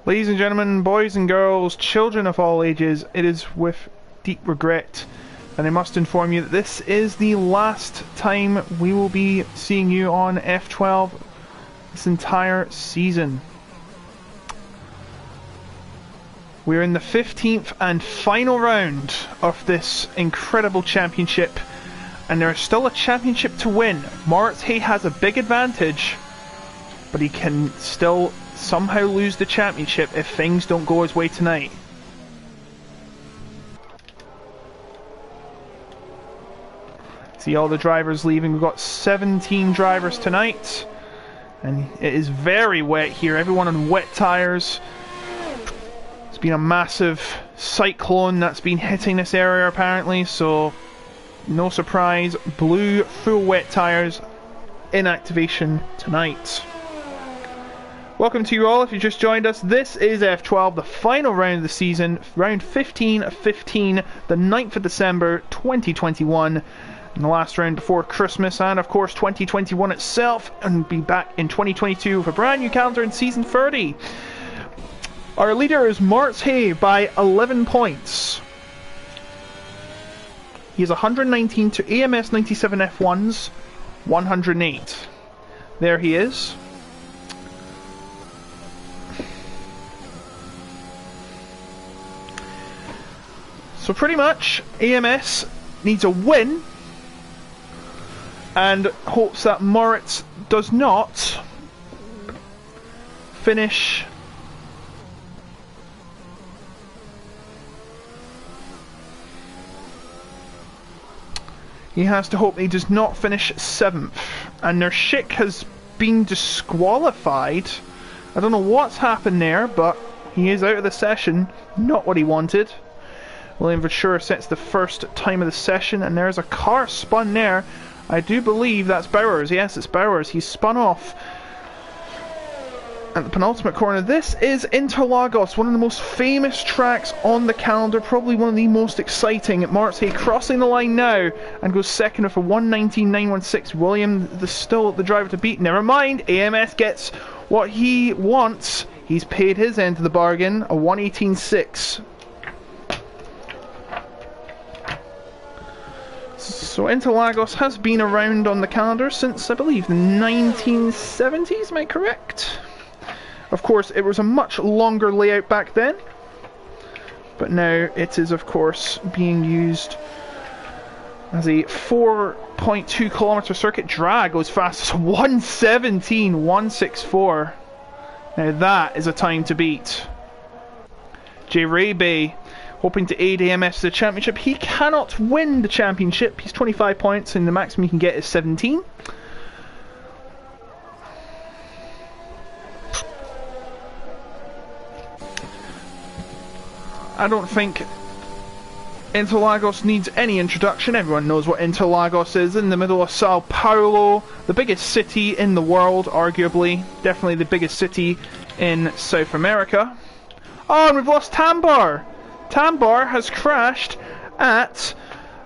Ladies and gentlemen, boys and girls, children of all ages, it is with deep regret and I must inform you that this is the last time we will be seeing you on F12 this entire season. We're in the 15th and final round of this incredible championship, and there is still a championship to win. Moritz Hay has a big advantage, but he can still somehow lose the championship if things don't go his way tonight. See all the drivers leaving. We've got 17 drivers tonight, and it is very wet here. Everyone on wet tyres. It's been a massive cyclone that's been hitting this area apparently, so no surprise, blue full wet tyres in activation tonight. Welcome to you all if you just joined us. This is F12, the final round of the season, round 15 of 15, the 9th of December 2021. And the last round before Christmas, and of course 2021 itself, and be back in 2022 with a brand new calendar in season 30. Our leader is Moritz Hay by 11 points. He has 119 to AMS 97 F1's 108. There he is. So pretty much AMS needs a win and hopes that Moritz does not finish he does not finish 7th, and their Schick has been disqualified. I don't know what's happened there, but he is out of the session. Not what he wanted. William Ventura sets the first time of the session, and there's a car spun there. I do believe that's Bowers. Yes, it's Bowers. He's spun off at the penultimate corner. This is Interlagos, one of the most famous tracks on the calendar, probably one of the most exciting. Moritz Hay crossing the line now and goes second with a 119.916. William, still the driver to beat. Never mind, AMS gets what he wants. He's paid his end of the bargain, a 118.6. So Interlagos has been around on the calendar since, I believe, the 1970s, am I correct? Of course, it was a much longer layout back then, but now it is, of course, being used as a 4.2 kilometer circuit. Drag goes fast as 117.164. Now that is a time to beat. J. Ray Bay hoping to aid AMS to the championship. He cannot win the championship. He's 25 points and the maximum he can get is 17. I don't think Interlagos needs any introduction. Everyone knows what Interlagos is, in the middle of Sao Paulo, the biggest city in the world, arguably. Definitely the biggest city in South America. Oh, and we've lost Tambar! Tambar has crashed at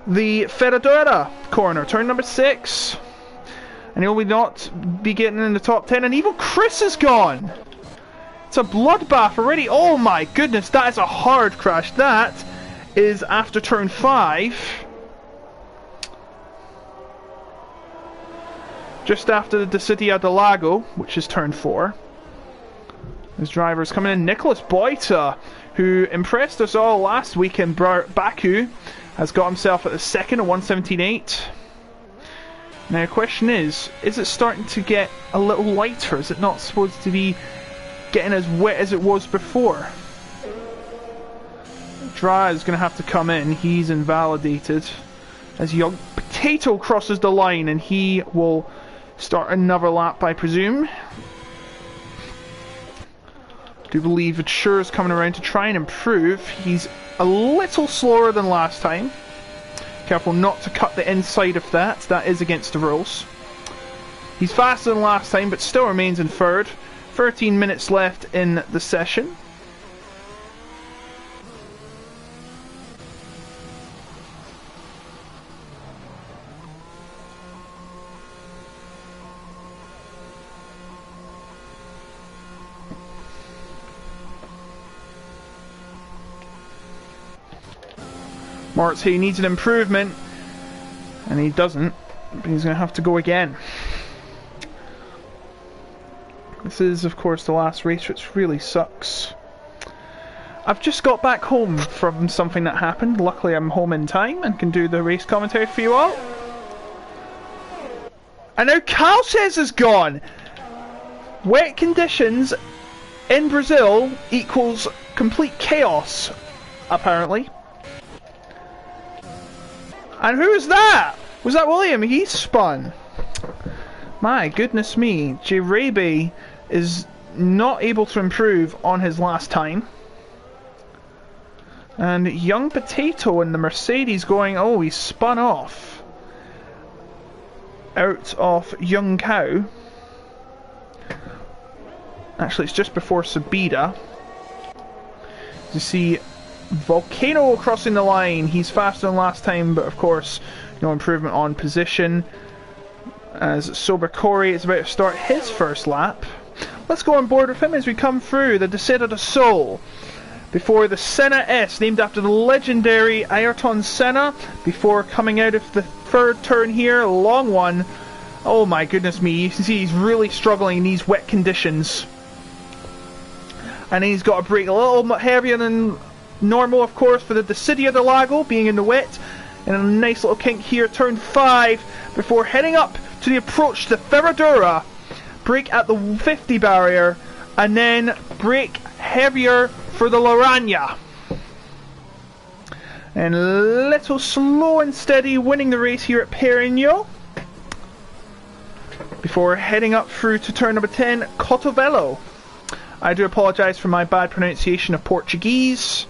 the Ferradura corner, turn number 6. And he'll not be getting in the top 10, and even Chris is gone! It's a bloodbath already. Oh my goodness, that is a hard crash. That is after turn 5. Just after the Decidia del Lago, which is turn 4. His driver's coming in. Nicholas Boita, who impressed us all last week in Baku, has got himself at the second at 117.8. Now the question is it starting to get a little lighter? Is it not supposed to be getting as wet as it was before? Dra is going to have to come in. He's invalidated as Young Potato crosses the line, and he will start another lap, I presume. I do believe Ventura is coming around to try and improve. He's a little slower than last time. Careful not to cut the inside of that. That is against the rules. He's faster than last time, but still remains in third. 13 minutes left in the session. He needs an improvement, and he doesn't, but he's going to have to go again. This is, of course, the last race, which really sucks. I've just got back home from something that happened. Luckily, I'm home in time and can do the race commentary for you all. And now Carl says is gone. Wet conditions in Brazil equals complete chaos, apparently. And who was that? Was that William? He spun. My goodness me. J-Raby is not able to improve on his last time. And Young Potato in the Mercedes going, oh, he spun off. Out of Young Cow. Actually, it's just before Sabida. You see Volcano crossing the line. He's faster than last time, but of course, no improvement on position. As Sober Corey is about to start his first lap. Let's go on board with him as we come through the Desert of the Soul. Before the Senna S, named after the legendary Ayrton Senna. Before coming out of the third turn here, a long one. Oh my goodness me, you can see he's really struggling in these wet conditions. And he's got to brake a little heavier than normal, of course, for the Decidia del Lago being in the wet. And a nice little kink here, turn 5, before heading up to the approach to Ferradura. Brake at the 50 barrier, and then brake heavier for the Lorania. And little slow and steady winning the race here at Perigno. Before heading up through to turn number 10, Cotovelo. I do apologise for my bad pronunciation of Portuguese.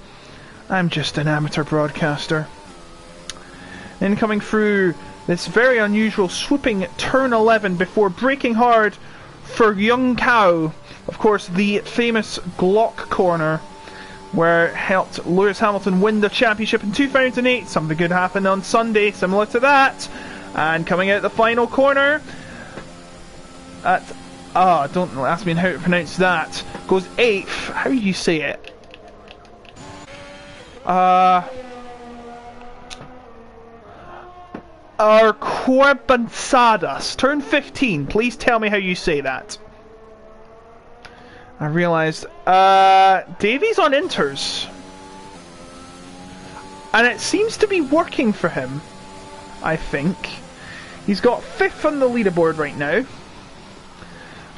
I'm just an amateur broadcaster. Then coming through this very unusual swooping turn 11 before braking hard for Young Cow. Of course, the famous Glock corner where helped Lewis Hamilton win the championship in 2008. Something good happened on Sunday similar to that. And coming out the final corner at don't ask me how to pronounce that. Goes 8th. How do you say it? Arquebansadas. Turn 15. Please tell me how you say that. I realised Davy's on inters. And it seems to be working for him, I think. He's got 5th on the leaderboard right now.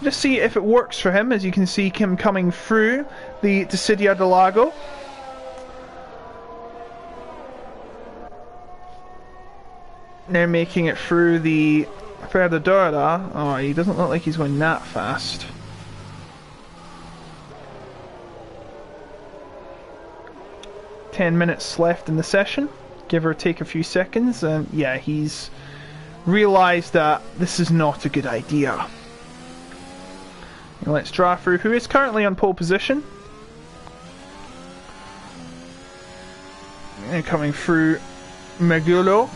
Just see if it works for him, as you can see him coming through the Decidia del Lago. Now making it through the Ferradura. Oh, he doesn't look like he's going that fast. "10 minutes left in the session, give or take a few seconds, and yeah, he's realised that this is not a good idea. Let's draw through who is currently on pole position. And coming through Magulio.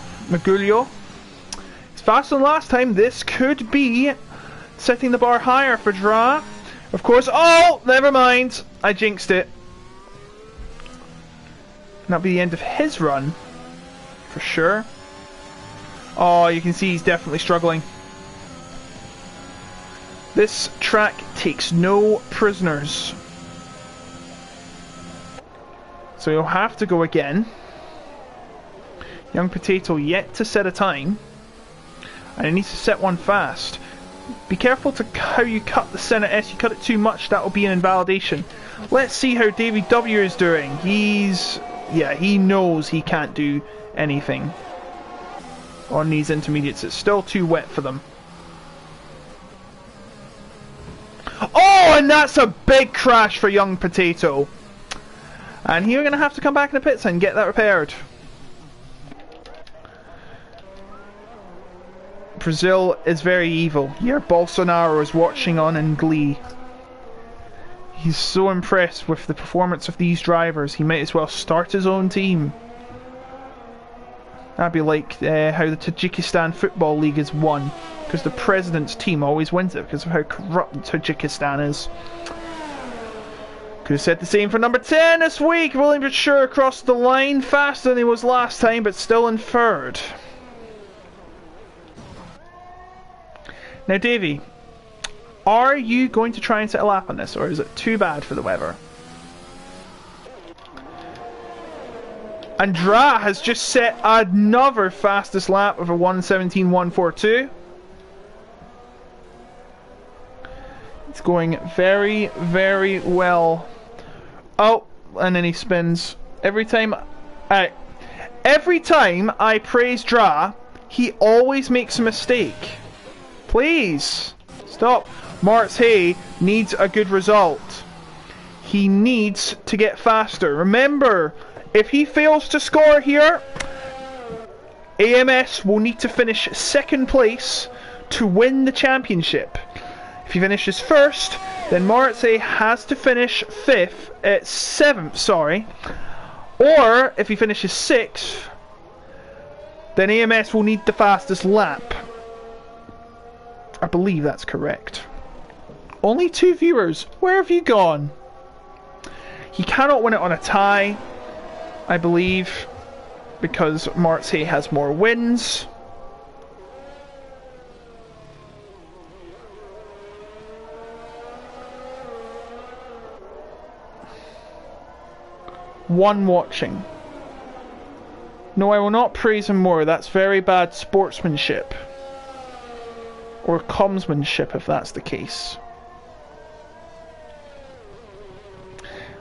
It's faster than last time. This could be setting the bar higher for Dra. Of course. Oh, never mind. I jinxed it. That'll be the end of his run. For sure. Oh, you can see he's definitely struggling. This track takes no prisoners. So you'll have to go again. Young Potato yet to set a time. And he needs to set one fast. Be careful to how you cut the Senna S. You cut it too much, that will be an invalidation. Let's see how Davey W is doing. He knows he can't do anything on these intermediates. It's still too wet for them. Oh, and that's a big crash for Young Potato. And here we're going to have to come back in the pits and get that repaired. Brazil is very evil. Here Bolsonaro is watching on in glee. He's so impressed with the performance of these drivers, he might as well start his own team. That'd be like how the Tajikistan Football League is won, because the president's team always wins it because of how corrupt Tajikistan is. Could have said the same for number 10 this week. William but sure across the line faster than he was last time, but still in third. Now, Davey, are you going to try and set a lap on this, or is it too bad for the weather? And Dra has just set another fastest lap of a 1:17.142. It's going very, very well. Oh, and then he spins. Every time I praise Dra, he always makes a mistake. Please stop. Moritz Hay needs a good result. He needs to get faster. Remember, if he fails to score here, AMS will need to finish second place to win the championship. If he finishes first, then Moritz Hay has to finish seventh, sorry. Or if he finishes sixth, then AMS will need the fastest lap. I believe that's correct. Only 2 viewers. Where have you gone? He cannot win it on a tie, I believe, because Moritz Hay has more wins. One watching. No, I will not praise him more. That's very bad sportsmanship. Or commsmanship, if that's the case.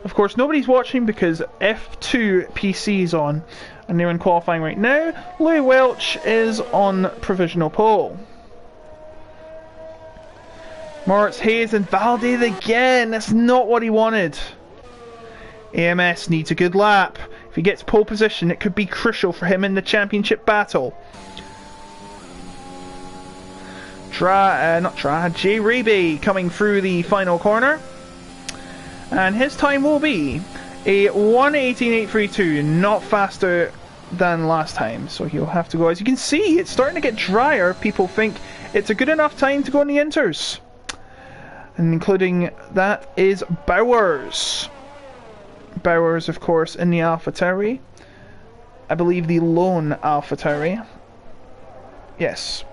Of course, nobody's watching because F2 PC is on, and they're in qualifying right now. Louis Welch is on provisional pole. Moritz Hayes invalidated again. That's not what he wanted. AMS needs a good lap. If he gets pole position, it could be crucial for him in the championship battle. Jay Raby coming through the final corner. And his time will be a 1:18.832, not faster than last time. So he'll have to go. As you can see, it's starting to get drier. People think it's a good enough time to go on the inters. And including that is Bowers. Bowers, of course, in the AlphaTauri. I believe the lone AlphaTauri. Yes.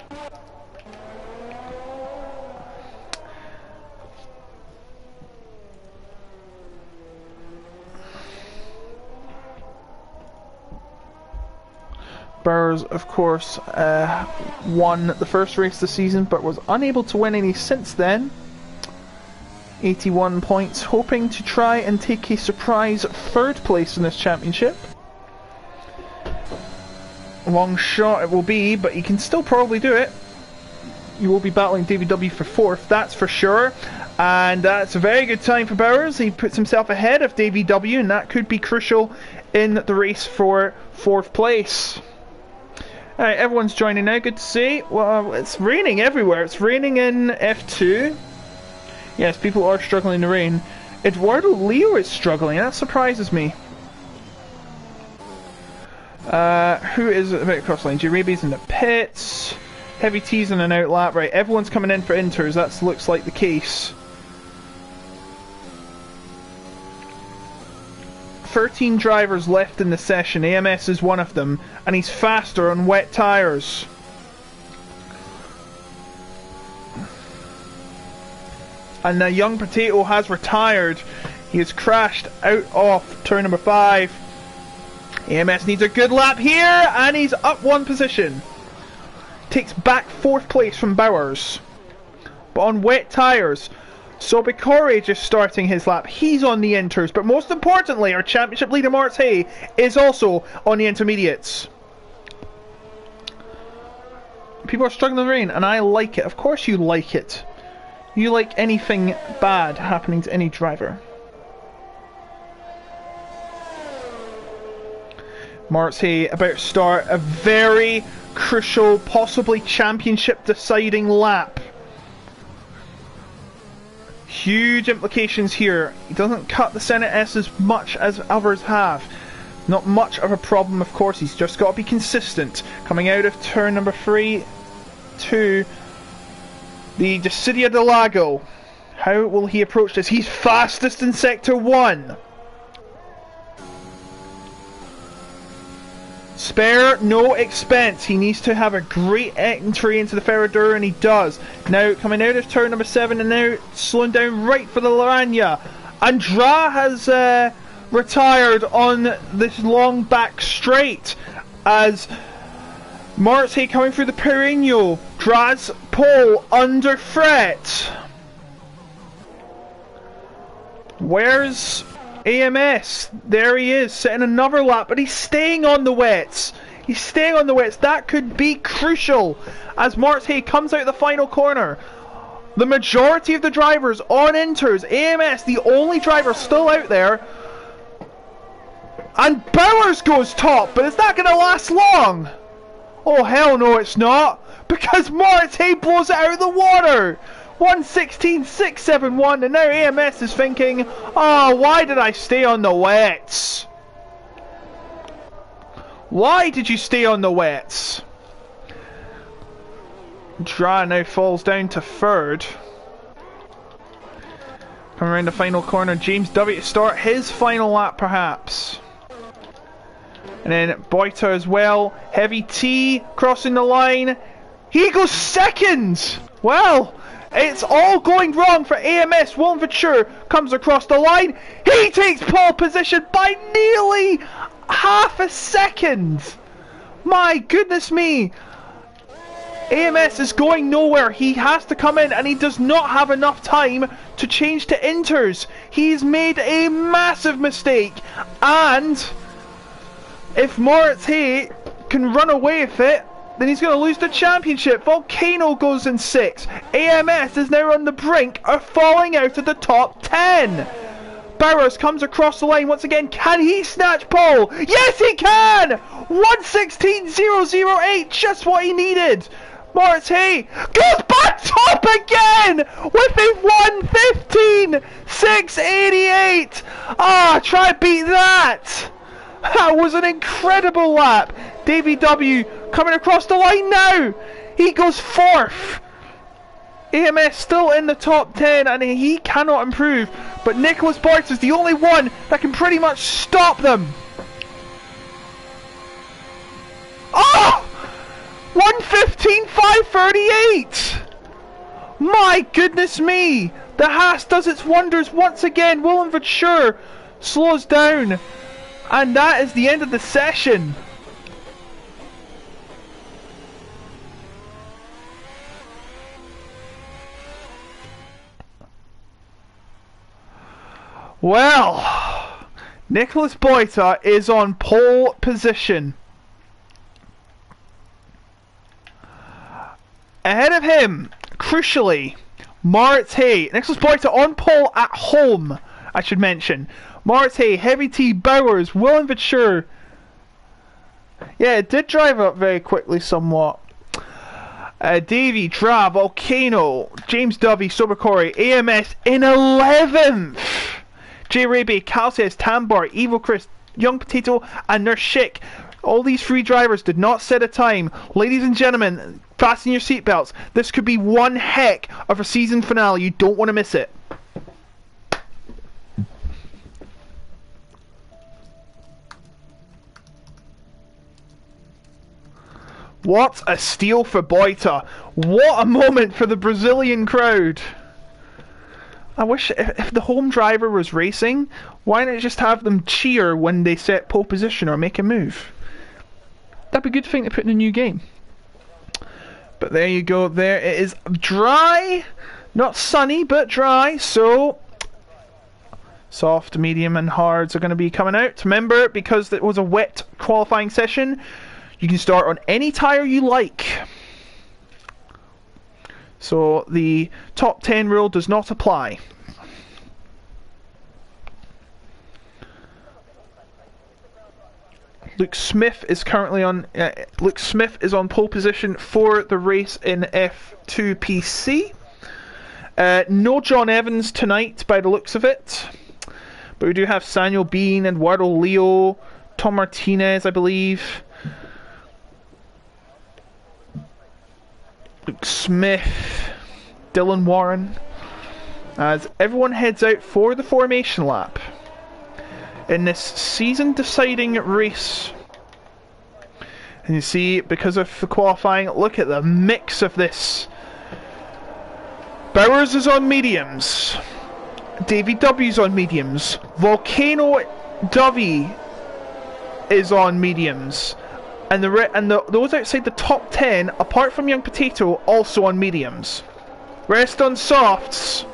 Bowers, of course, won the first race this season, but was unable to win any since then. 81 points, hoping to try and take a surprise third place in this championship. Long shot it will be, but he can still probably do it. You will be battling Davey W for fourth, that's for sure. And that's a very good time for Bowers. He puts himself ahead of Davey W, and that could be crucial in the race for fourth place. Alright, everyone's joining now, good to see. Well, it's raining everywhere. It's raining in F2. Yes, people are struggling in the rain. Eduardo Leo is struggling, that surprises me. Who is about to cross line? Jarabi's in the pits. Heavy T's in an outlap. Right, everyone's coming in for inters, that looks like the case. 13 drivers left in the session, AMS is one of them, and he's faster on wet tyres. And the young potato has retired. He has crashed out of turn number 5. AMS needs a good lap here, and he's up one position. Takes back fourth place from Bowers, but on wet tyres. Sobikore just starting his lap. He's on the inters, but most importantly, our championship leader Moritz Hay is also on the intermediates. People are struggling in the rain, and I like it. Of course you like it. You like anything bad happening to any driver. Moritz Hay about to start a very crucial, possibly championship deciding lap. Huge implications here. He doesn't cut the Senate S as much as others have. Not much of a problem, of course. He's just got to be consistent. Coming out of turn number 3 to the Decidia del Lago. How will he approach this? He's fastest in Sector 1. Spare no expense. He needs to have a great entry into the Ferradura, and he does. Now, coming out of turn number 7, and now slowing down right for the Laranja. Andra has retired on this long back straight as Marthe coming through the Perigno. Draws pole under threat. Where's AMS? There he is, setting another lap, but he's staying on the wets. He's staying on the wets. That could be crucial as Marthe comes out the final corner. The majority of the drivers on inters. AMS, the only driver still out there. And Bowers goes top, but is that going to last long? Oh, hell no, it's not. Because Marthe blows it out of the water. 1:16.671, and now AMS is thinking, oh, why did I stay on the wets? Why did you stay on the wets? Dra now falls down to third. Coming around the final corner, James W to start his final lap perhaps. And then Boita as well. Heavy T crossing the line. He goes second! Well, it's all going wrong for AMS. Willem Venture comes across the line. He takes pole position by nearly half a second. My goodness me. AMS is going nowhere. He has to come in, and he does not have enough time to change to inters. He's made a massive mistake. And if Moritz can run away with it, then he's going to lose the championship. Volcano goes in 6th. AMS is now on the brink of falling out of the top 10. Bowers comes across the line once again. Can he snatch pole? Yes, he can! 1:16.008, just what he needed. Moritz goes back top again with a 1:15.688. Ah, try beat that. That was an incredible lap. Davey W coming across the line now. He goes 4th. AMS still in the top 10, and he cannot improve. But Nicholas Boyce is the only one that can pretty much stop them. Oh! 1:15.538. My goodness me. The Haas does its wonders once again. Willem Venture slows down. And that is the end of the session. Well, Nicholas Boita is on pole position. Ahead of him, crucially, Moritz Nicholas Boita on pole at home, I should mention. Moritz Heavy T, Bowers, Willem Venture. Yeah, it did drive up very quickly somewhat. Davey, Dra, Volcano, James Dovey, Sobercory, AMS in 11th. J. Raby, Calcius, Tambar, Evil Chris, Young Potato, and Nurse Schick. All these three drivers did not set a time. Ladies and gentlemen, fasten your seatbelts. This could be one heck of a season finale. You don't want to miss it. What a steal for Boita. What a moment for the Brazilian crowd. I wish if the home driver was racing, why not just have them cheer when they set pole position or make a move? That'd be a good thing to put in a new game. But there you go. There it is. Dry. Not sunny, but dry. So soft, medium, and hards are going to be coming out. Remember, because it was a wet qualifying session, you can start on any tyre you like. So the top 10 rule does not apply. Luke Smith is currently on. Luke Smith is on pole position for the race in F2 PC. No John Evans tonight, by the looks of it, but we do have Samuel Bean, Eduardo Leo, Tom Martinez, I believe. Luke Smith, Dylan Warren. as everyone heads out for the formation lap in this season-deciding race. And you see, because of the qualifying, look at the mix of this. Bowers is on mediums. Davy W's on mediums. Volcano Dovey is on mediums. And those outside the top 10, apart from Young Potato, also on mediums. Rest on softs.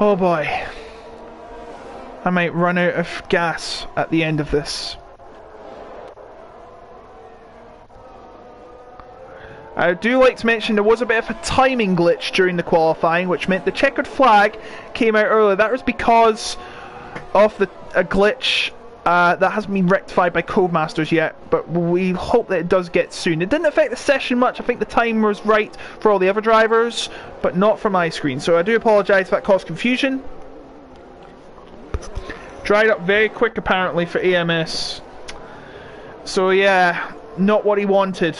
Oh boy. I might run out of gas at the end of this. I do like to mention there was a bit of a timing glitch during the qualifying, which meant the checkered flag came out early. That was because of a glitch that hasn't been rectified by Codemasters yet, but we hope that it does get soon. It didn't affect the session much. I think the time was right for all the other drivers, but not for my screen. So I do apologise if that caused confusion. Dried up very quick apparently for AMS. So yeah, not what he wanted.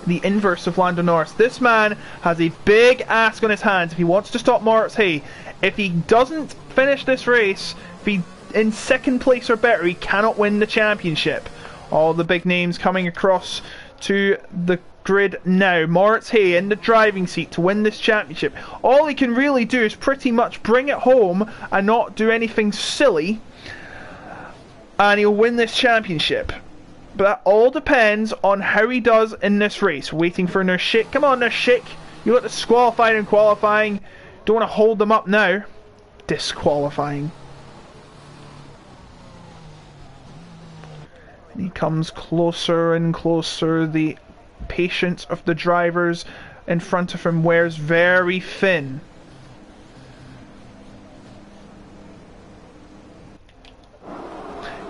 The inverse of Lando Norris. This man has a big ask on his hands if he wants to stop Moritz Hay. If he doesn't finish this race, if he in second place or better, he cannot win the championship. All the big names coming across to the grid now. Moritz Hay in the driving seat to win this championship. All he can really do is pretty much bring it home and not do anything silly, and he'll win this championship. But that all depends on how he does in this race. Waiting for Nurshik. Come on, Nurshik. You got disqualified and qualifying. Don't want to hold them up now. Disqualifying. And he comes closer and closer. The patience of the drivers in front of him wears very thin.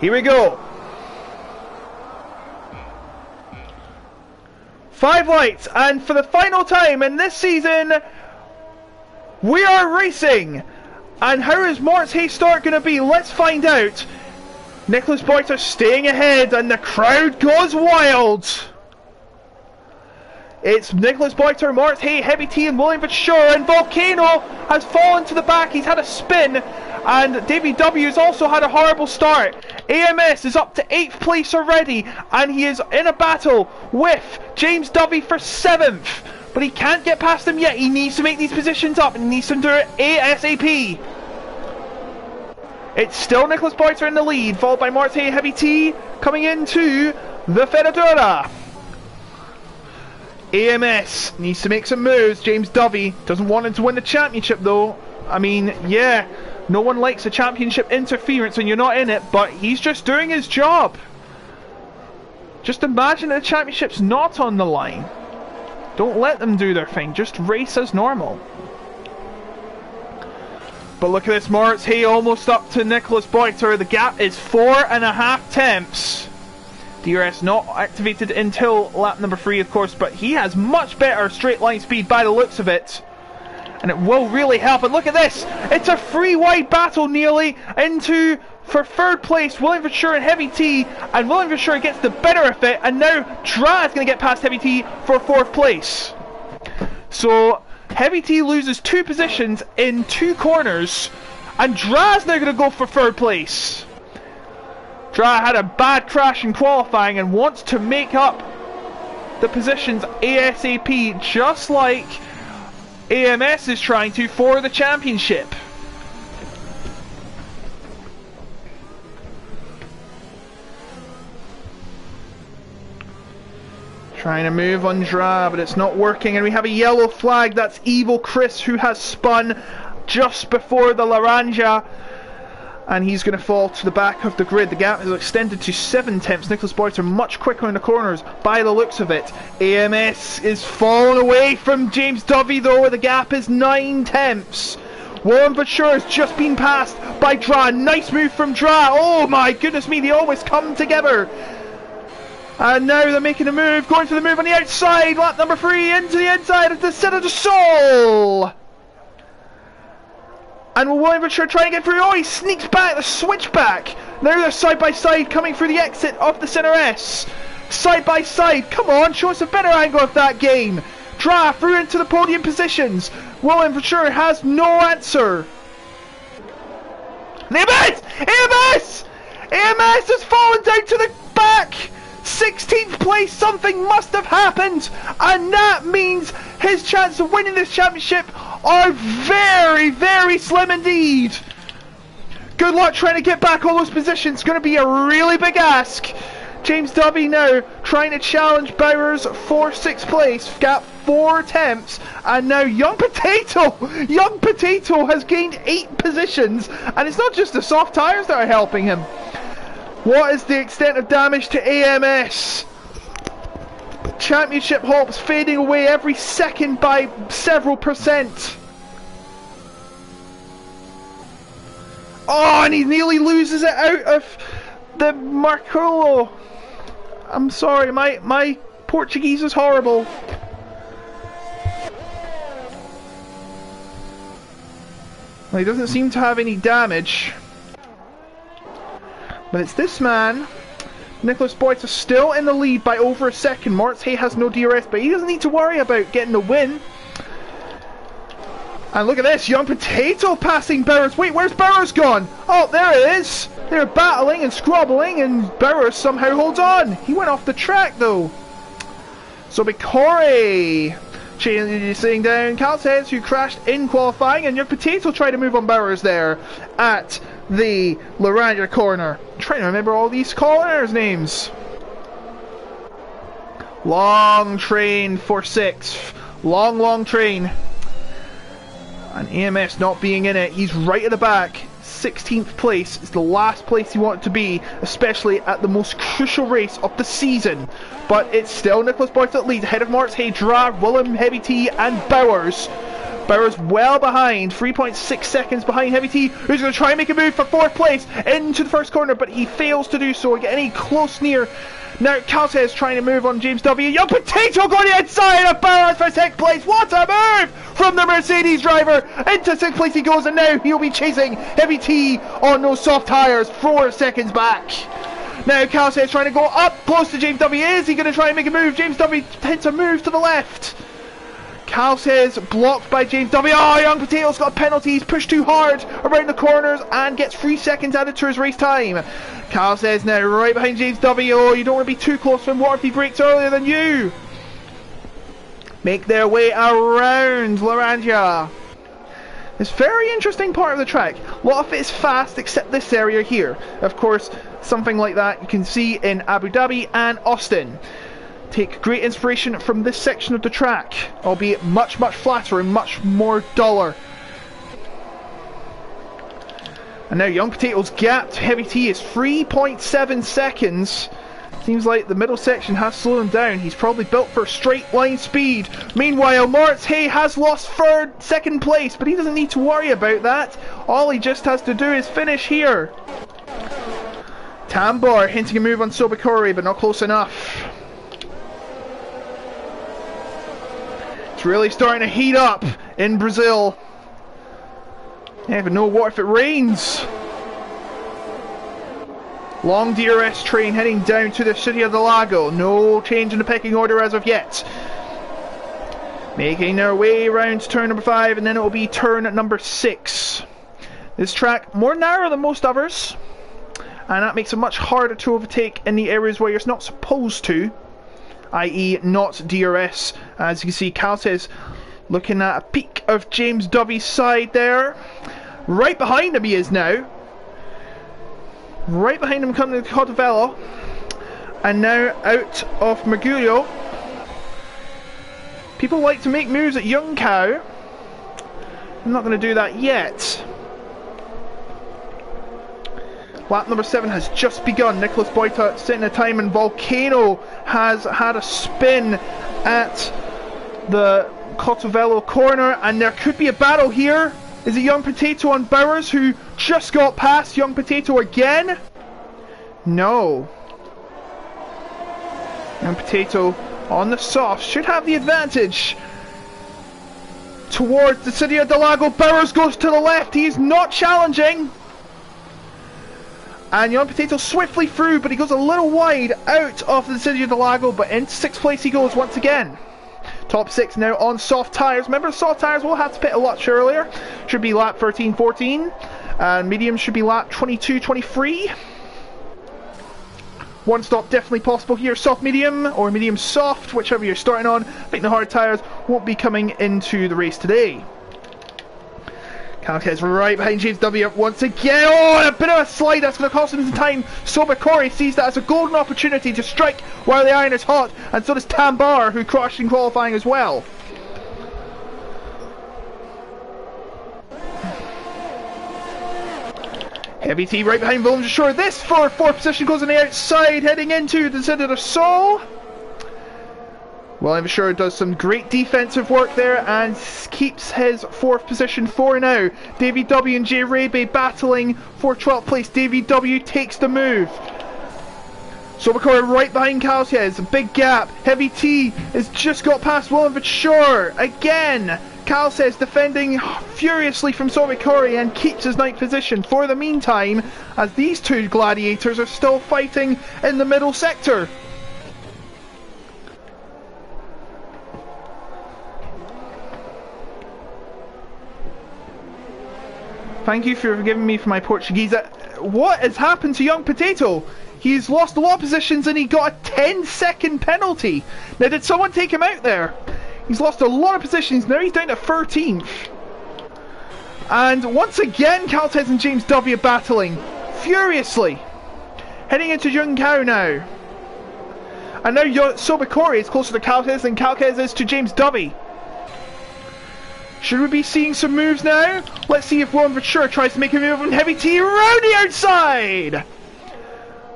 Here we go. 5 lights, and for the final time in this season, we are racing. And how is Moritz Hay's start going to be? Let's find out. Nicholas Boyter staying ahead, and the crowd goes wild. It's Nicholas Boyter, Moritz Hay, Heavy T, and William Fitzgerald, and Volcano has fallen to the back. He's had a spin, and Davey W has also had a horrible start. AMS is up to 8th place already, and he is in a battle with James Dovey for 7th. But he can't get past him yet. He needs to make these positions up, and he needs to do it ASAP. It's still Nicholas Boyter in the lead, followed by Moritz Hay, Heavy T, coming into the Ferradura. AMS needs to make some moves. James Dovey doesn't want him to win the championship though. I mean, yeah, no one likes a championship interference when you're not in it, but he's just doing his job. Just imagine the championship's not on the line. Don't let them do their thing, just race as normal. But look at this, Moritz Hay almost up to Nicholas Boyter. The gap is 4.5 tenths. DRS not activated until lap number 3, of course, but he has much better straight line speed by the looks of it. And it will really help. And look at this! It's a 3-wide battle nearly into, for 3rd place, William Fitzgerald and Heavy T. And William Fitzgerald gets the better of it. And now Dra is going to get past Heavy T for 4th place. So Heavy T loses 2 positions in 2 corners. And Dra's now going to go for 3rd place. Dra had a bad crash in qualifying and wants to make up the positions ASAP, just like AMS is trying to for the championship. Trying to move on Dra, but it's not working, and we have a yellow flag. That's Evil Chris, who has spun just before the Laranja. And he's going to fall to the back of the grid. The gap is extended to 7 tenths. Nicholas Boyter much quicker in the corners by the looks of it. AMS is falling away from James Dovey though. The gap is 9 tenths. William Fitzgerald has just been passed by Dra. Nice move from Dra. Oh my goodness me, they always come together. And now they're making a move, going for the move on the outside. Lap number 3 into the inside of the Center de Sol. And William Fitzgerald trying to get through. Oh, he sneaks back, the switchback. Now they're side by side coming through the exit of the Center S. Side by side. Come on, show us a better angle of that game. draft through into the podium positions. Willem for sure has no answer. AMS! AMS! AMS has fallen down to the back! 16th place, something must have happened, and that means his chance of winning this championship are very, very slim indeed. Good luck trying to get back all those positions. It's going to be a really big ask. James W now trying to challenge Bowers for 6th place. Got 4 attempts, and now Young Potato has gained 8 positions, and it's not just the soft tyres that are helping him. What is the extent of damage to AMS? Championship hopes fading away every second by several percent. Oh, and he nearly loses it out of the Marcolo. I'm sorry, my Portuguese is horrible. Well, he doesn't seem to have any damage. But it's this man. Nicholas Boyce is still in the lead by over a second. Moritz Hay has no DRS, but he doesn't need to worry about getting the win. And look at this, Young Potato passing Bowers. Wait, where's Bowers gone? Oh, there it is. They're battling and scrobbling, and Bowers somehow holds on. He went off the track, though. So Corey chasing down Calces, who crashed in qualifying, and Young Potato tried to move on Bowers there at the Laurania corner. I'm trying to remember all these corners' names. Long train for 6th. Long train. And AMS not being in it. He's right at the back. 16th place is the last place he wanted to be, especially at the most crucial race of the season. But it's still Nicholas Boyce that leads, ahead of Moritz Hay, Drag, Willem, Heavy T, and Bowers. Bowers well behind, 3.6 seconds behind Heavy T, who's going to try and make a move for 4th place into the first corner, but he fails to do so, getting close near. Now Calces trying to move on James W. Young Potato going inside of Bowers for 6th place. What a move from the Mercedes driver. Into 6th place he goes, and now he'll be chasing Heavy T on those soft tyres 4 seconds back. Now Calces trying to go up close to James W. Is he going to try and make a move? James W. hits a move to the left. Calces blocked by James W. Oh, Young Potato's got a penalty. He's pushed too hard around the corners and gets 3 seconds added to his race time. Calces now right behind James W. Oh, you don't want to be too close to him. What if he breaks earlier than you? Make their way around Laurania. It's a very interesting part of the track. A lot of it is fast except this area here. Of course, something like that you can see in Abu Dhabi and Austin. Take great inspiration from this section of the track, albeit much flatter and much more duller. And now Young Potato's gap to Heavy T is 3.7 seconds. Seems like the middle section has slowed him down. He's probably built for straight line speed. Meanwhile, Moritz Hay has lost 2nd place, but he doesn't need to worry about that. All he just has to do is finish here. Tambor hinting a move on Sobakori, but not close enough. It's really starting to heat up in Brazil. Yeah, but no, what if it rains? Long DRS train heading down to the city of the Lago. No change in the pecking order as of yet. Making their way around to turn number 5, and then it will be turn number 6. This track more narrow than most others, and that makes it much harder to overtake in the areas where you're not supposed to, i.e. not DRS. As you can see, Calces looking at a peek of James Dovey's side there. Right behind him he is now. Right behind him coming to Cotavello. And now out of Mergulho. People like to make moves at Young Cow. I'm not going to do that yet. Lap number 7 has just begun. Nicholas Boyta setting a time, and Volcano has had a spin at the Cotavello corner, and there could be a battle here. Is it Young Potato on Bowers, who just got past Young Potato again? No. Young Potato on the soft should have the advantage towards the city of Del Lago. Bowers goes to the left. He is not challenging. And Young Potato swiftly through, but he goes a little wide out of the city of Del Lago, but in 6th place he goes once again. Top 6 now on soft tyres. Remember, soft tyres will have to pit a lot earlier. Should be lap 13, 14. And medium should be lap 22, 23. One stop definitely possible here. Soft medium or medium soft, whichever you're starting on. I think the hard tyres won't be coming into the race today. Calquez right behind James W once again. Oh, a bit of a slide that's going to cost him some time. Sobakori sees that as a golden opportunity to strike while the iron is hot, and so does Tambar, who crashed in qualifying as well. Heavy T right behind Williams Shore. This for fourth position goes on the outside, heading into the Center of Soul. Williams Shore does some great defensive work there and keeps his fourth position for now. Davey W and Jay Raby battling for 12th place. Davey W takes the move. Sobakora right behind Calquez, a big gap. Heavy T has just got past Williams Shore again. Calquez defending furiously from Sobakori and keeps his 9th position for the meantime, as these two gladiators are still fighting in the middle sector. Thank you for forgiving me for my Portuguese. What has happened to Young Potato? He's lost a lot of positions and he got a 10-second penalty. Now, did someone take him out there? He's lost a lot of positions. Now he's down to 13th. And once again, Calquez and James W battling furiously. Heading into Young Cow now. And now Sobakori is closer to Calquez than Calquez is to James W. Should we be seeing some moves now? Let's see if Warren Ventura tries to make a move on Heavy T around the outside!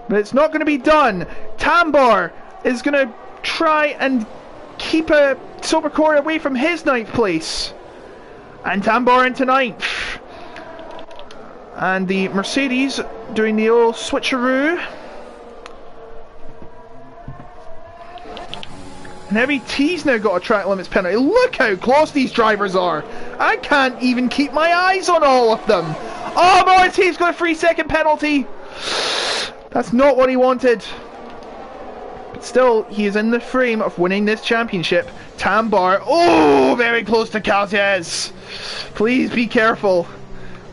But it's not going to be done. Tambar is going to try and keep a Sobakori away from his 9th place. And Tambar into 9th. And the Mercedes doing the old switcheroo. And Heavy T's now got a track limits penalty. Look how close these drivers are. I can't even keep my eyes on all of them. Oh, Morti's got a 3-second penalty. That's not what he wanted. But still, he is in the frame of winning this championship. Tambar, oh, very close to Calquez. Please be careful.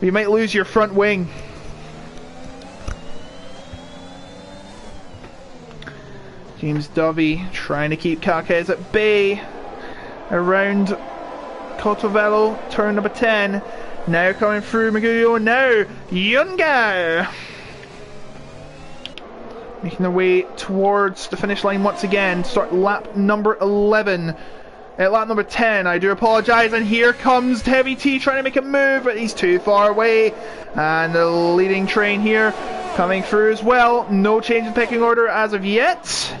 You might lose your front wing. James Dovey trying to keep Calquez at bay around Cotovelo, turn number 10. Now coming through Maguyo, now Yungao making their way towards the finish line once again. Start lap number 11. At lap number 10, I do apologise, and here comes Heavy T trying to make a move, but he's too far away. And the leading train here coming through as well. No change in pecking order as of yet.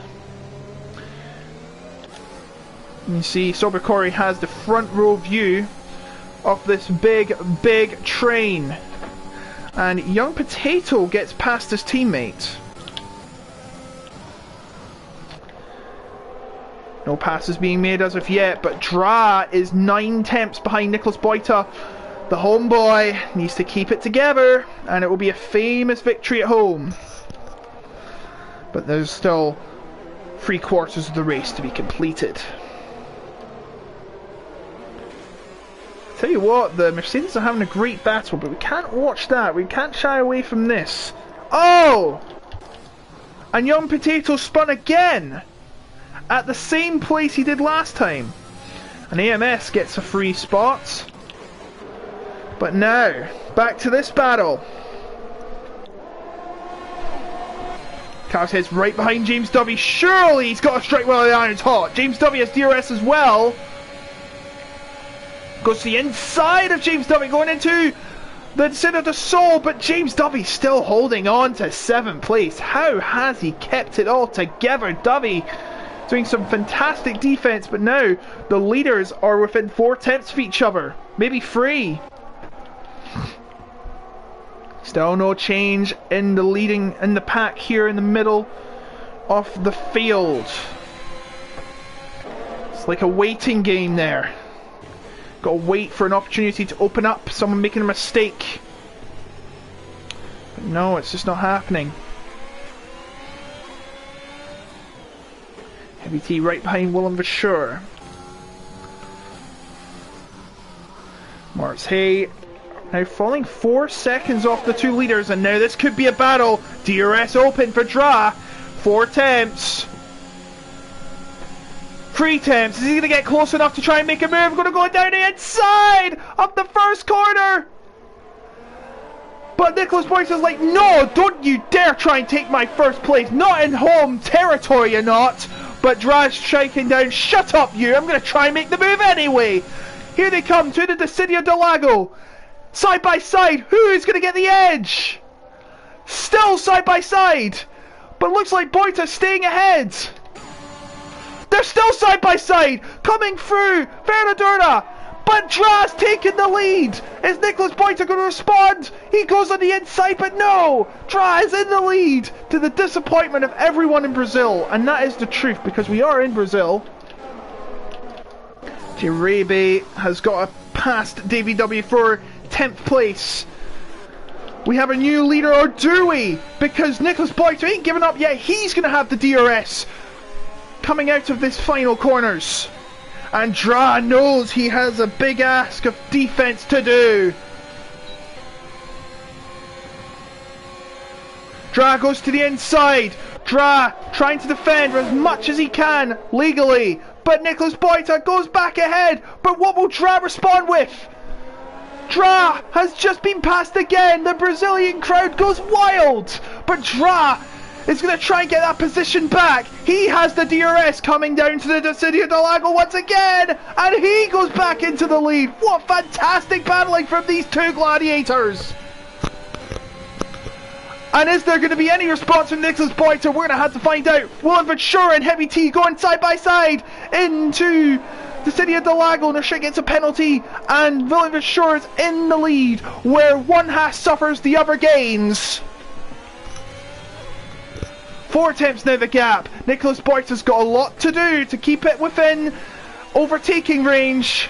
You see Sobakori has the front row view of this big train. And Young Potato gets past his teammate. No passes being made as of yet, but Dra is 9 tenths behind Nicholas Boita. The homeboy needs to keep it together, and it will be a famous victory at home. But there's still 3/4 of the race to be completed. Tell you what, the Mercedes are having a great battle, but we can't watch that. We can't shy away from this. Oh! And Young Potato spun again! At the same place he did last time. And AMS gets a free spot. But now, back to this battle. Calquez right behind James W. Surely he's got a strike while the iron's hot. James W has DRS as well. Goes to the inside of James W, going into the Center of the Soul, but James W still holding on to 7th place. How has he kept it all together? W doing some fantastic defense, but now the leaders are within 4 tenths of each other, maybe 3. Still no change in the leading in the pack here in the middle of the field. It's like a waiting game there. Got to wait for an opportunity to open up, someone making a mistake. But no, it's just not happening. Heavy T right behind Willem for sure. Marks Hay now falling 4 seconds off the 2 leaders, and now this could be a battle. DRS open for Dra. 4 attempts. 3 attempts. Is he going to get close enough to try and make a move? Going to go down the inside of the first corner. But Nicholas Boyce is like, no, don't you dare try and take my first place. Not in home territory, you're not. But Dra's striking down, shut up you, I'm going to try and make the move anyway. Here they come to the Decidia del Lago. Side by side, who is going to get the edge? Still side by side. But looks like Boyta's staying ahead. They're still side by side, coming through Ferradura. But Dra's taking the lead. Is Nicholas Boyta going to respond? He goes on the inside, but no! Dra is in the lead, to the disappointment of everyone in Brazil. And that is the truth, because we are in Brazil. Jirebe has got past Davy W for 10th place. We have a new leader, or do we? Because Nicholas Boyta ain't giving up yet. He's going to have the DRS coming out of this final corners. And Dra knows he has a big ask of defense to do. Dra goes to the inside. Dra trying to defend as much as he can legally. But Nicholas Boyta goes back ahead. But what will Dra respond with? Dra has just been passed again. The Brazilian crowd goes wild. But Dra is going to try and get that position back. He has the DRS coming down to the Decidia del Lago once again. And he goes back into the lead. What fantastic battling from these 2 gladiators. And is there going to be any response from Nicholas Boyta? We're going to have to find out. Willem Ventura and Heavy T going side by side into Decidia del Lago. Nashik gets a penalty. And Willem Ventura is in the lead, where one half suffers, the other gains. 4 attempts now the gap. Nicholas Boyta's got a lot to do to keep it within overtaking range.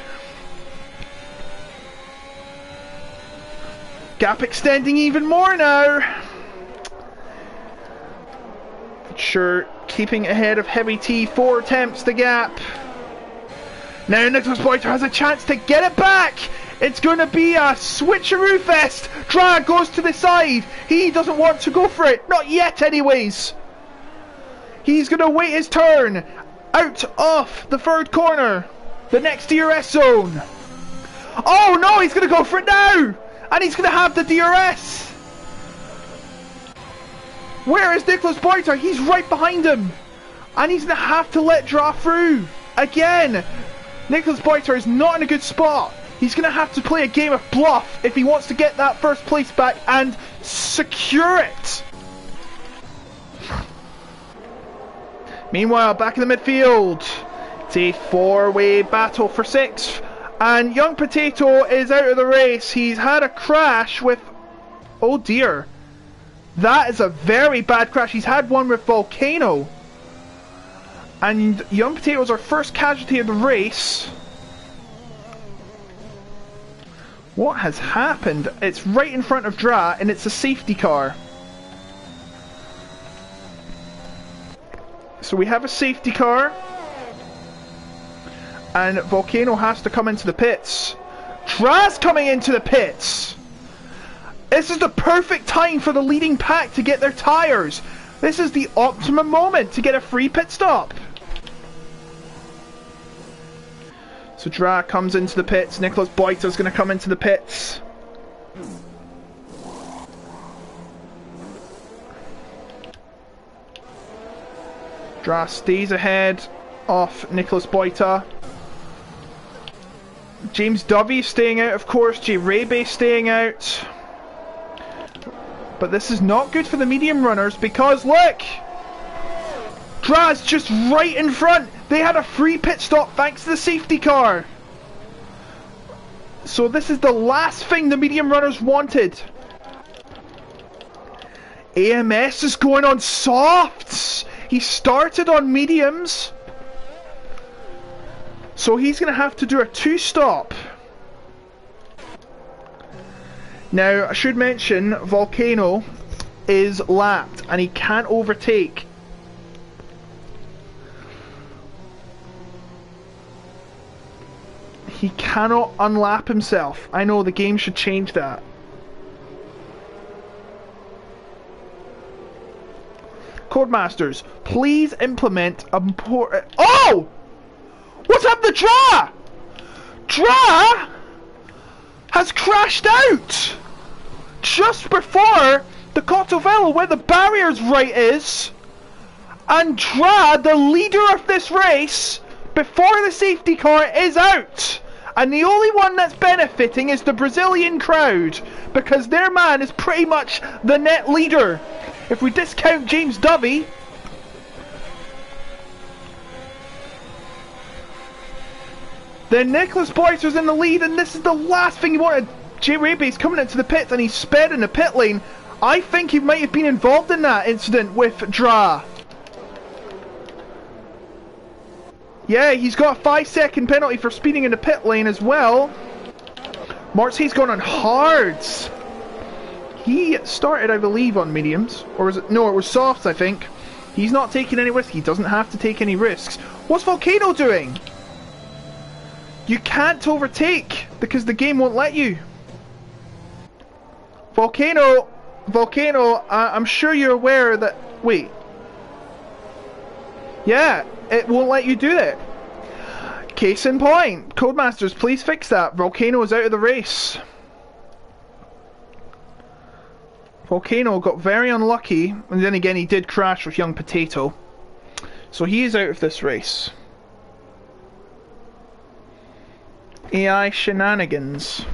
Gap extending even more now. Sure, keeping ahead of Heavy T. 4 attempts the gap. Now Nicholas Boyta has a chance to get it back. It's going to be a switcheroo fest. Dra goes to the side. He doesn't want to go for it. Not yet anyways. He's going to wait his turn. Out of the 3rd corner. The next DRS zone. Oh no, he's going to go for it now. And he's going to have the DRS. Where is Nicholas Boyta? He's right behind him. And he's going to have to let Dra through. Again. Nicholas Boyta is not in a good spot. He's going to have to play a game of bluff if he wants to get that 1st place back and secure it. Meanwhile, back in the midfield, it's a 4-way battle for 6th, and Young Potato is out of the race. He's had a crash with, oh dear, that is a very bad crash. He's had one with Volcano, and Young Potato is our first casualty of the race. What has happened? It's right in front of Dra, and it's a safety car. So we have a safety car, and Volcano has to come into the pits. Dra's coming into the pits. This is the perfect time for the leading pack to get their tyres. This is the optimum moment to get a free pit stop. So Dra comes into the pits. Nicholas Boyta is going to come into the pits. Dra stays ahead of Nicholas Boyta. James Dovey staying out, of course. Jirebe staying out. But this is not good for the medium runners because, look! Dra's just right in front. They had a free pit stop thanks to the safety car. So this is the last thing the medium runners wanted. AMS is going on softs. He started on mediums. So he's going to have to do a 2-stop. Now, I should mention, Volcano is lapped and he can't overtake. He cannot unlap himself. I know the game should change that. Codemasters, please implement a more... Oh! What's happened to Dra? Dra has crashed out just before the Cotovelo where the barriers right is, and Dra, the leader of this race, before the safety car is out, and the only one that's benefiting is the Brazilian crowd, because their man is pretty much the net leader. If we discount James Dovey, then Nicholas Boycer's in the lead, and this is the last thing you wanted. Jay Raby's coming into the pits and he's sped in the pit lane. I think he might have been involved in that incident with Dra. Yeah, he's got a 5-second penalty for speeding in the pit lane as well. Mart's gone on hards. He started, I believe, on mediums. Or was it? No, it was softs, I think. He's not taking any risk. He doesn't have to take any risks. What's Volcano doing? You can't overtake because the game won't let you. Volcano, I'm sure you're aware that... Wait. Yeah, it won't let you do that. Case in point. Codemasters, please fix that. Volcano is out of the race. Volcano got very unlucky, and then again he did crash with Young Potato. So he is out of this race. AI shenanigans.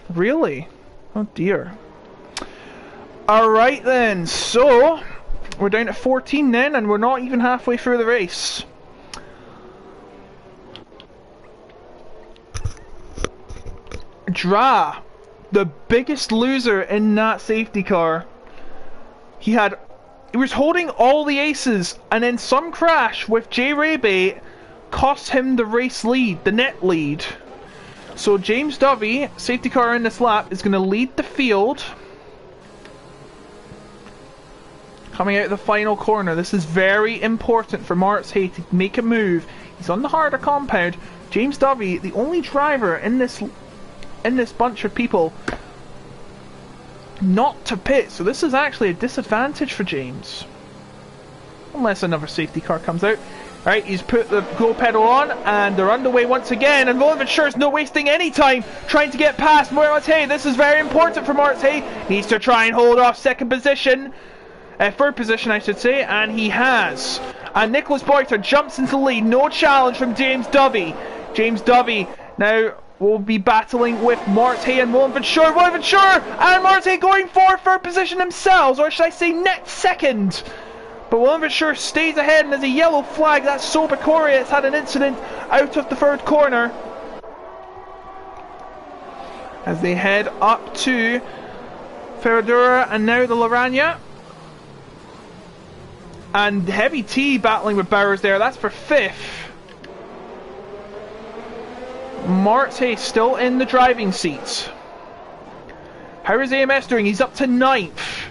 Really? Oh dear. Alright then, so we're down to 14 then, and we're not even halfway through the race. Dra, the biggest loser in that safety car. He was holding all the aces, and then some crash with Jay Raby cost him the race lead, the net lead. So James Dovey, safety car in this lap, is going to lead the field. Coming out of the final corner. This is very important for Moritz Hay to make a move. He's on the harder compound. James Dovey, the only driver in this bunch of people not to pit. So this is actually a disadvantage for James. Unless another safety car comes out. Alright, he's put the go pedal on, and they're underway once again, and Roland Venture's no wasting any time trying to get past Moritz Hay. This is very important for Moritz Hay. Needs to try and hold off second position. Third position, I should say, and he has. And Nicholas Boyter jumps into the lead. No challenge from James Dovey. James Dovey now will be battling with Moritz Hay and Roland Venture. Roland Venture and Moritz Hay going for third position themselves, or should I say net second. But Roland Venture stays ahead, and there's a yellow flag. That's Sobakori. It's had an incident out of the third corner. As they head up to Ferradura and now the Laranja. And Heavy T battling with Bowers there. That's for fifth. Marte still in the driving seats. How is AMS doing? He's up to 9th.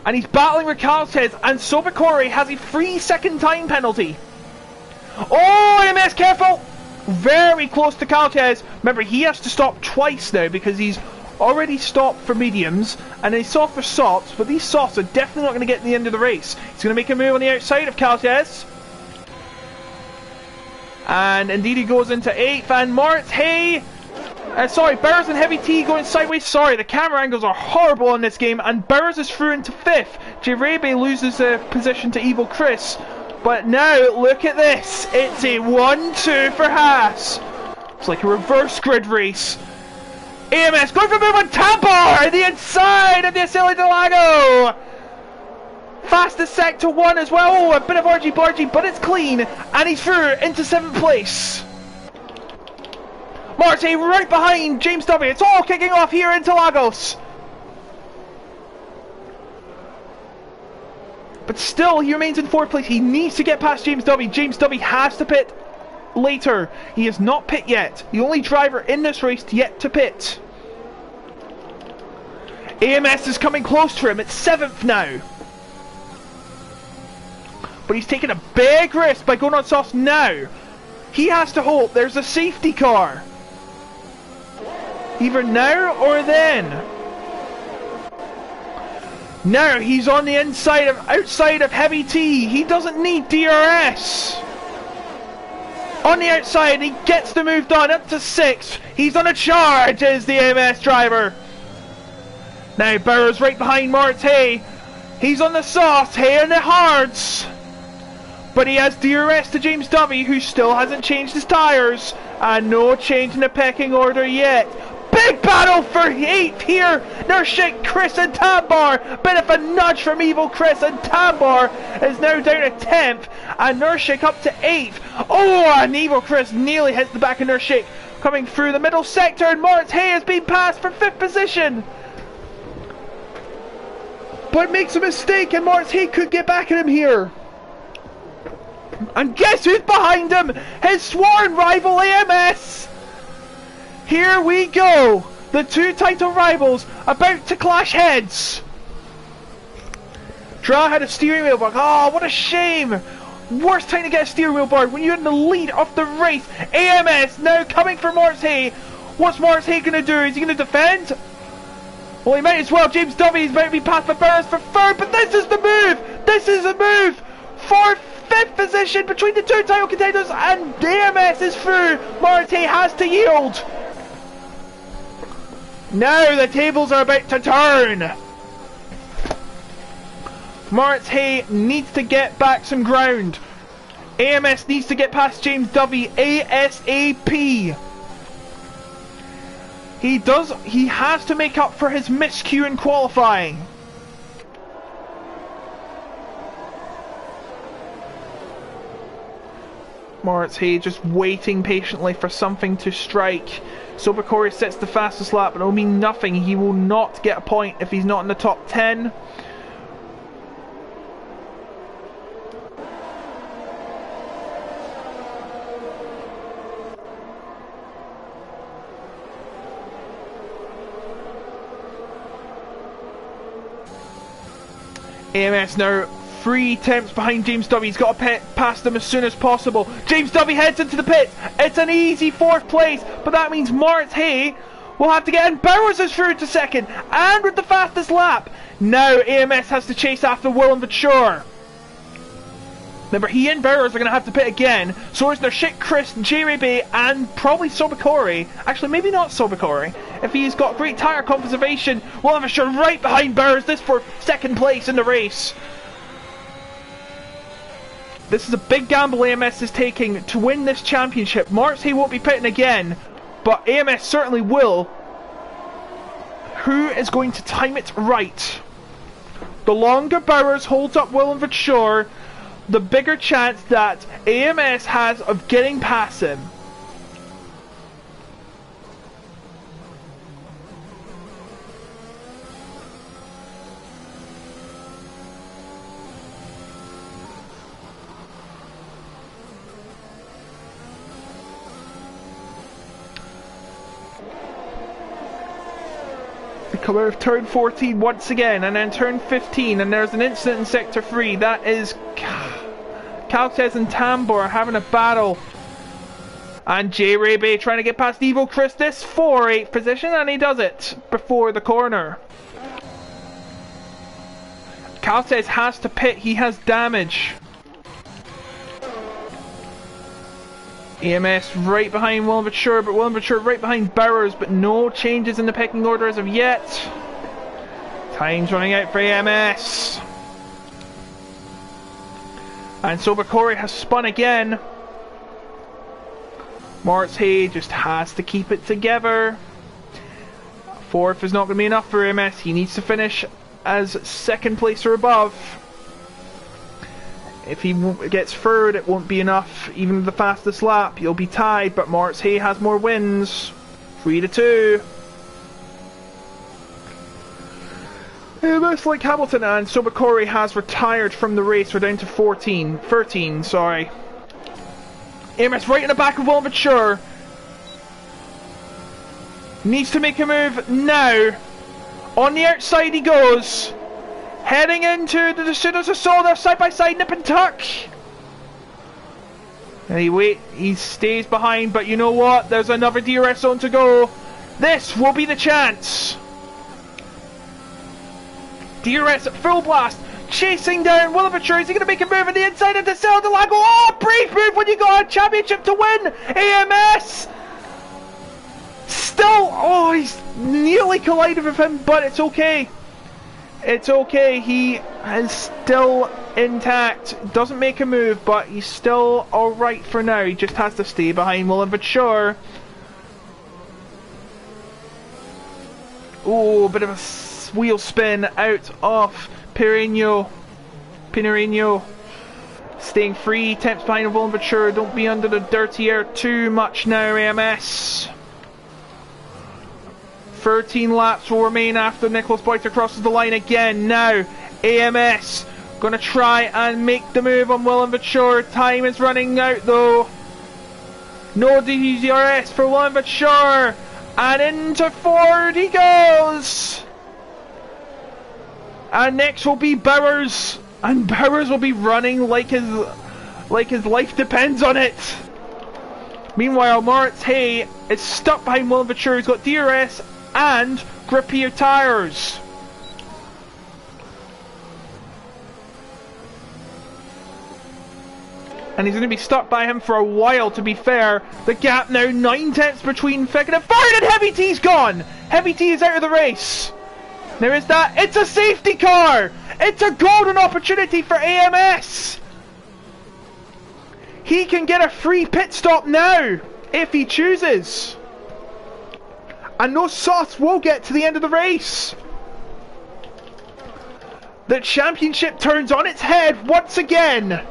And he's battling with Caltez. And Sobakori has a 3-second time penalty. Oh, AMS, careful! Very close to Caltez. Remember, he has to stop twice now because he's already stopped for mediums, and he stopped for softs, but these softs are definitely not going to get to the end of the race. He's going to make a move on the outside of Caltez. And indeed he goes into 8th, and Moritz Hay... sorry, Bowers and Heavy T going sideways. Sorry, the camera angles are horrible in this game, and Bowers is through into 5th. Jirebe loses the position to Evil Chris. But now, look at this. It's a 1-2 for Haas. It's like a reverse grid race. AMS going for a move on Tampar! The inside of the Aceli del Lago! Fastest sector 1 as well. Oh, a bit of argy-bargy, but it's clean. And he's through into 7th place. Marte right behind James W. It's all kicking off here into Lagos. But still, he remains in 4th place. He needs to get past James W. James W. has to pit later. He is not pit yet. The only driver in this race yet to pit. AMS is coming close to him. It's 7th now. But he's taking a big risk by going on softs now. He has to hope there's a safety car. Either now or then. Now he's on the outside of Heavy T. He doesn't need DRS. On the outside, he gets the move done up to 6th. He's on a charge as the AMS driver. Now Bowers right behind Moritz Hay. He's on the soft, Hay on the hards. But he has DRS to James Dovey, who still hasn't changed his tyres. And no change in the pecking order yet. Big battle for 8th here. Nurshik, Chris and Tambar. Bit of a nudge from Evil Chris, and Tambar is now down to 10th. And Nurshik up to 8th. Oh, and Evil Chris nearly hits the back of Nurshik. Coming through the middle sector, and Moritz Hay has been passed for 5th position. But makes a mistake, and Moritz Hay could get back at him here. And guess who's behind him? His sworn rival AMS! Here we go! The two title rivals about to clash heads! Dra had a steering wheel bug. Oh, what a shame! Worst time to get a steering wheel bug when you're in the lead of the race. AMS now coming for Moritz Hay. What's Moritz Hay going to do? Is he going to defend? Well, he might as well. James Dovey is about to be passed by Burris for 3rd, but this is the move! This is a move for 5th position between the two title contenders, and AMS is through. Moritz Hay has to yield. Now the tables are about to turn. Moritz Hay needs to get back some ground. AMS needs to get past James Dovey ASAP. He has to make up for his miscue in qualifying. Moritz Hay just waiting patiently for something to strike. Sobakori sets the fastest lap, but it'll mean nothing. He will not get a point if he's not in the top 10. AMS now 3 attempts behind James Dovey. He's got to pit past them as soon as possible. James Dovey heads into the pit. It's an easy 4th place, but that means Moritz Hay will have to get in. Bowers is through to 2nd, and with the fastest lap. Now AMS has to chase after Willem Vachur. Remember, he and Bowers are going to have to pit again. So is there Shit Chris, J-Ray Bay, and probably Sobakori. Actually, maybe not Sobakori. If he's got great tyre conservation, Willem Vachur right behind Bowers. This for 2nd place in the race. This is a big gamble AMS is taking to win this championship. Moritz Hay won't be pitting again, but AMS certainly will. Who is going to time it right? The longer Bowers holds up Willem Vachur, the bigger chance that AMS has of getting past him. Come out of turn 14 once again, and then turn 15, and there's an incident in sector 3. That is Caltez and Tambor having a battle, and J-Ray Bay trying to get past Evil Christus for 8th position, and he does it before the corner. Caltez has to pit, he has damage. EMS right behind Willem Vachur, but Willem Vachur right behind Bowers, but no changes in the pecking order as of yet. Time's running out for EMS. And Sobakori has spun again. Moritz Hay just has to keep it together. 4th is not going to be enough for EMS. He needs to finish as 2nd place or above. If he gets 3rd, it won't be enough. Even the fastest lap, you'll be tied, but Moritz Hay has more wins. 3-2. Most like Hamilton, and Sobakori has retired from the race. We're down to 13, sorry. Amos right in the back of Willem Vachur. Needs to make a move now. On the outside he goes. Heading into the Sudos Assault, side by side, nip and tuck. And he stays behind, but you know what? There's another DRS zone to go. This will be the chance. DRS at full blast, chasing down Williverture. Is he going to make a move on the inside into Celdelago? Oh, brave move when you got a championship to win. AMS still, oh, he's nearly collided with him, but it's okay. It's okay. He is still intact. Doesn't make a move, but he's still alright for now. He just has to stay behind Williverture. Oh, bit of a wheel spin out of Pirino. Staying free, temps behind Williverture. Don't be under the dirty air too much now, AMS. 13 laps will remain after Nicholas Boiter crosses the line again. Now, AMS gonna try and make the move on Williverture. Time is running out though. No DRS for Williverture. And into Ford he goes. And next will be Bowers. And Bowers will be running like his life depends on it. Meanwhile, Moritz Hay is stuck behind Williverture. He's got DRS and grippier tyres. And he's going to be stuck by him for a while, to be fair. The gap now 9 tenths between second and third, and Heavy T's gone! Heavy T is out of the race. There is that. It's a safety car! It's a golden opportunity for AMS! He can get a free pit stop now, if he chooses. And those softs will get to the end of the race. The championship turns on its head once again.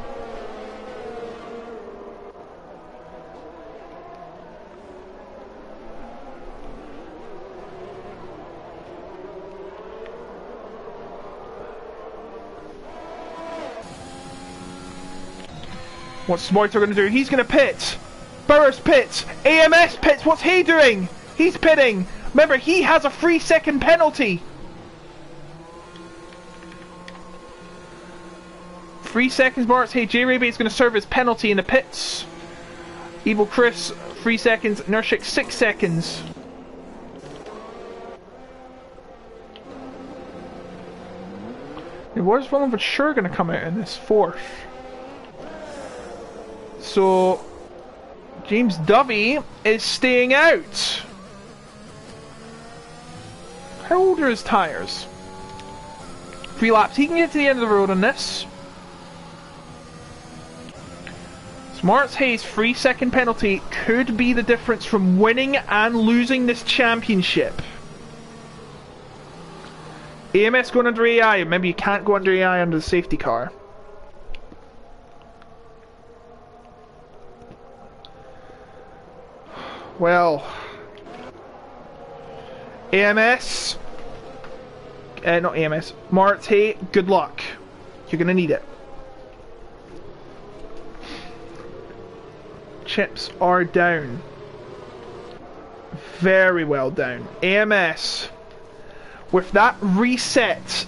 What's Boiter going to do? He's going to pit. Burris pits. AMS pits. What's he doing? He's pitting. Remember, he has a 3-second penalty. 3 seconds, Moritz. Hey, J-Ray is going to serve his penalty in the pits. Evil Chris, 3 seconds. Nurshik, 6 seconds. Where's Williverture going to come out in this? 4th. So, James Dovey is staying out. How old are his tyres? 3 laps. He can get to the end of the road on this. Smarts Hayes' 3-second penalty could be the difference from winning and losing this championship. AMS going under AI. Remember, you can't go under AI under the safety car. Well, AMS, not AMS, Moritz Hay, good luck. You're going to need it. Chips are down. Very well down. AMS, with that reset,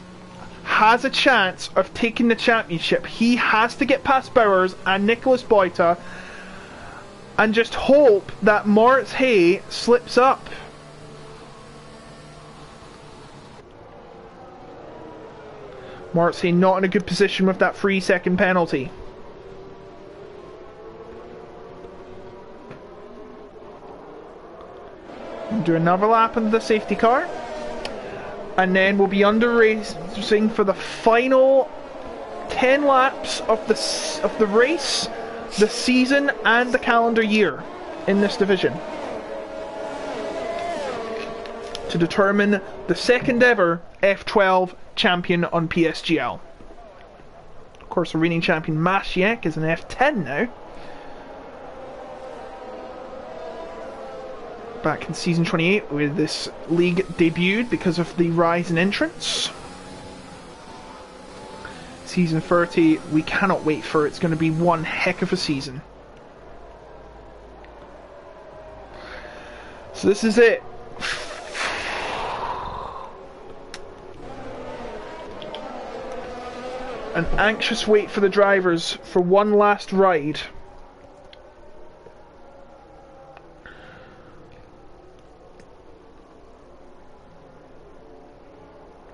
has a chance of taking the championship. He has to get past Bowers and Nicholas Boiter and just hope that Moritz Hay slips up. Moritz Hay not in a good position with that 3-second penalty. Do another lap on the safety car. And then we'll be under racing for the final 10 laps of the race, the season and the calendar year in this division, to determine the second ever F12 champion on PSGL. Of course, the reigning champion Masiek is an F10 now. Back in season 28 where this league debuted because of the rise in entrants. Season 30, we cannot wait for it. It's going to be one heck of a season. So this is it. An anxious wait for the drivers for one last ride.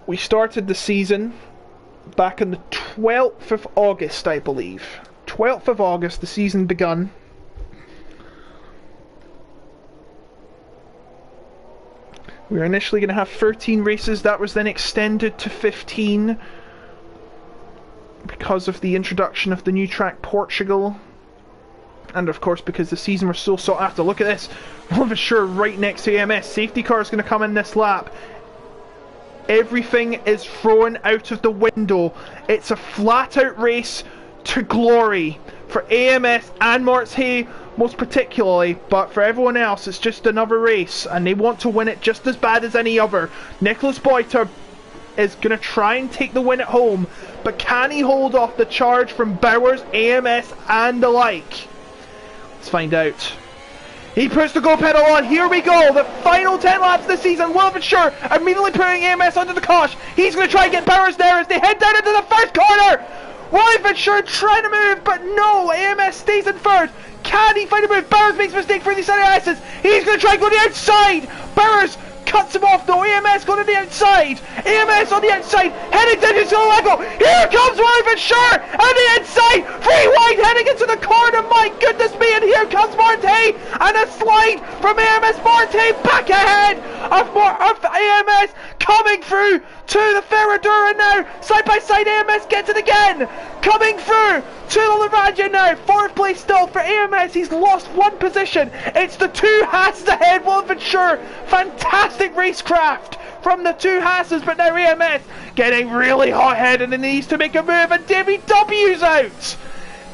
We started the season back on the 12th of August, I believe. 12th of August, the season begun. We were initially going to have 13 races, that was then extended to 15 because of the introduction of the new track Portugal. And of course because the season was so sought after. Look at this, one for sure right next to AMS. Safety car is going to come in this lap. Everything is thrown out of the window. It's a flat out race to glory for AMS and Moritz Hay most particularly, but for everyone else it's just another race and they want to win it just as bad as any other. Nicholas Boyter is going to try and take the win at home, but can he hold off the charge from Bowers, AMS and the like? Let's find out. He puts the go pedal on, here we go, the final 10 laps of the season, well for sure, immediately putting AMS under the cosh. He's going to try and get Bowers there as they head down into the first corner. Sure trying to move, but no, AMS stays in third. Can he find a move? Bowers makes a mistake for the center S's. He's going to try and go to the outside. Bowers cuts him off though. AMS going to the outside. AMS on the outside, heading down to Lego. Here comes Sure on the inside. Free wide heading into the corner. My goodness me, and here comes Marte. And a slide from AMS. Marte back ahead of AMS. Coming through to the Ferradura now. Side by side, AMS gets it again. Coming through to the Lavadia now. Fourth place still for AMS. He's lost one position. It's the two Hasses ahead. Sure. Fantastic racecraft from the two Hasses, but now AMS getting really hot-headed and needs to make a move, and Davey W's out.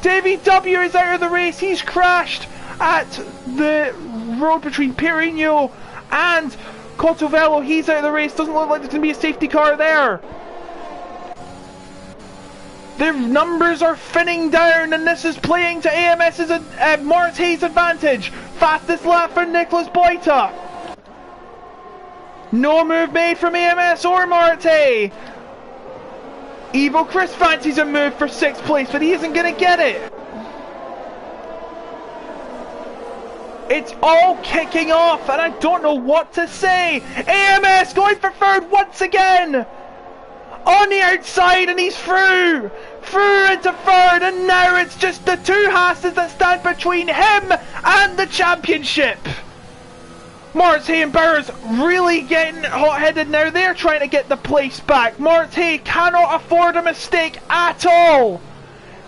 Davey W is out of the race. He's crashed at the road between Perigno and Cotovelo. He's out of the race. Doesn't look like there's going to be a safety car there. The numbers are thinning down, and this is playing to AMS's Moritz Hayes' advantage. Fastest lap for Nicholas Boyta. No move made from AMS or Moritz Hay. Evo Chris fancies a move for 6th place, but he isn't going to get it. It's all kicking off, and I don't know what to say. AMS going for third once again. On the outside, and he's through into third, and now it's just the two Hasses that stand between him and the championship. Moritz Hay and Bowers really getting hot-headed now. They're trying to get the place back. Moritz Hay cannot afford a mistake at all.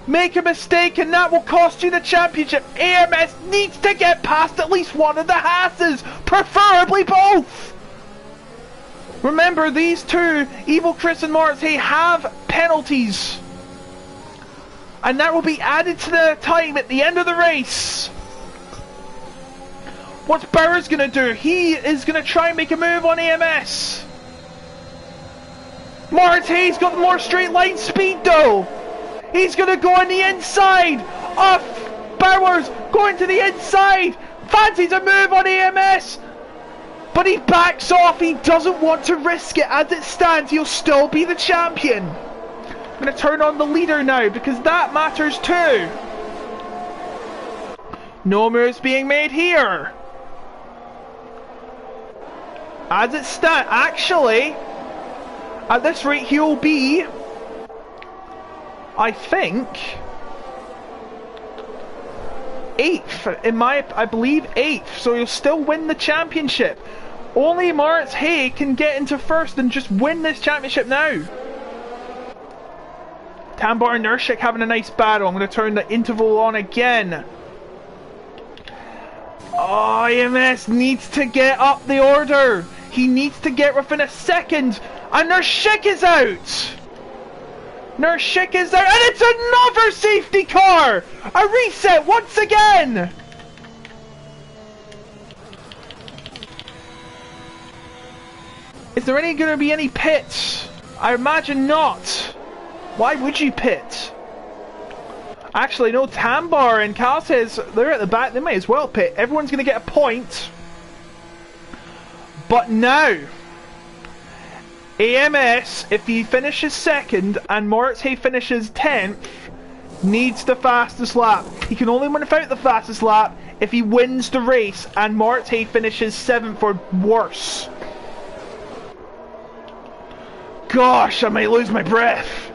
Make a mistake and that will cost you the championship. AMS needs to get past at least one of the Hasses, preferably both. Remember, these two, Evil Chris and Moritz Hay, have penalties, and that will be added to the time at the end of the race. What's Bowers going to do? He is going to try and make a move on AMS. Moritz Hay's got more straight line speed though. He's going to go on the inside of Bowers, going to the inside. Fancies a move on AMS, but he backs off. He doesn't want to risk it. As it stands, he'll still be the champion. I'm going to turn on the leader now because that matters too. No moves being made here. As it stands, actually, at this rate, he'll be, I think, 8th. I believe 8th. So he'll still win the championship. Only Moritz Hay can get into first and just win this championship now. Tambar and Nurshik having a nice battle. I'm going to turn the interval on again. Oh, EMS needs to get up the order. He needs to get within a second. And Nurshik is out. Nurshik is out. And it's another safety car. A reset once again. Is there going to be any pits? I imagine not. Why would you pit? Actually, no, Tambar and Calces, they're at the back, they might as well pit. Everyone's going to get a point. But now, AMS, if he finishes second and Moritz Hay finishes 10th, needs the fastest lap. He can only win without the fastest lap if he wins the race and Moritz Hay finishes 7th or worse. gosh, I may lose my breath.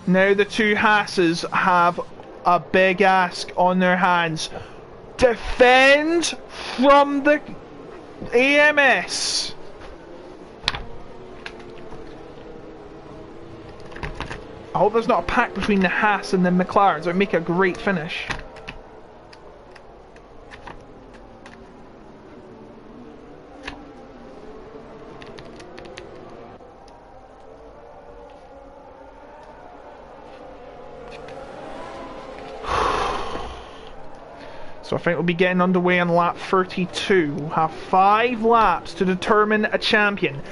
Now the two Haas's have a big ask on their hands. Defend from the AMS. I hope there's not a pack between the Haas and the McLarens. It would make a great finish. So I think we'll be getting underway on lap 32. We'll have 5 laps to determine a champion.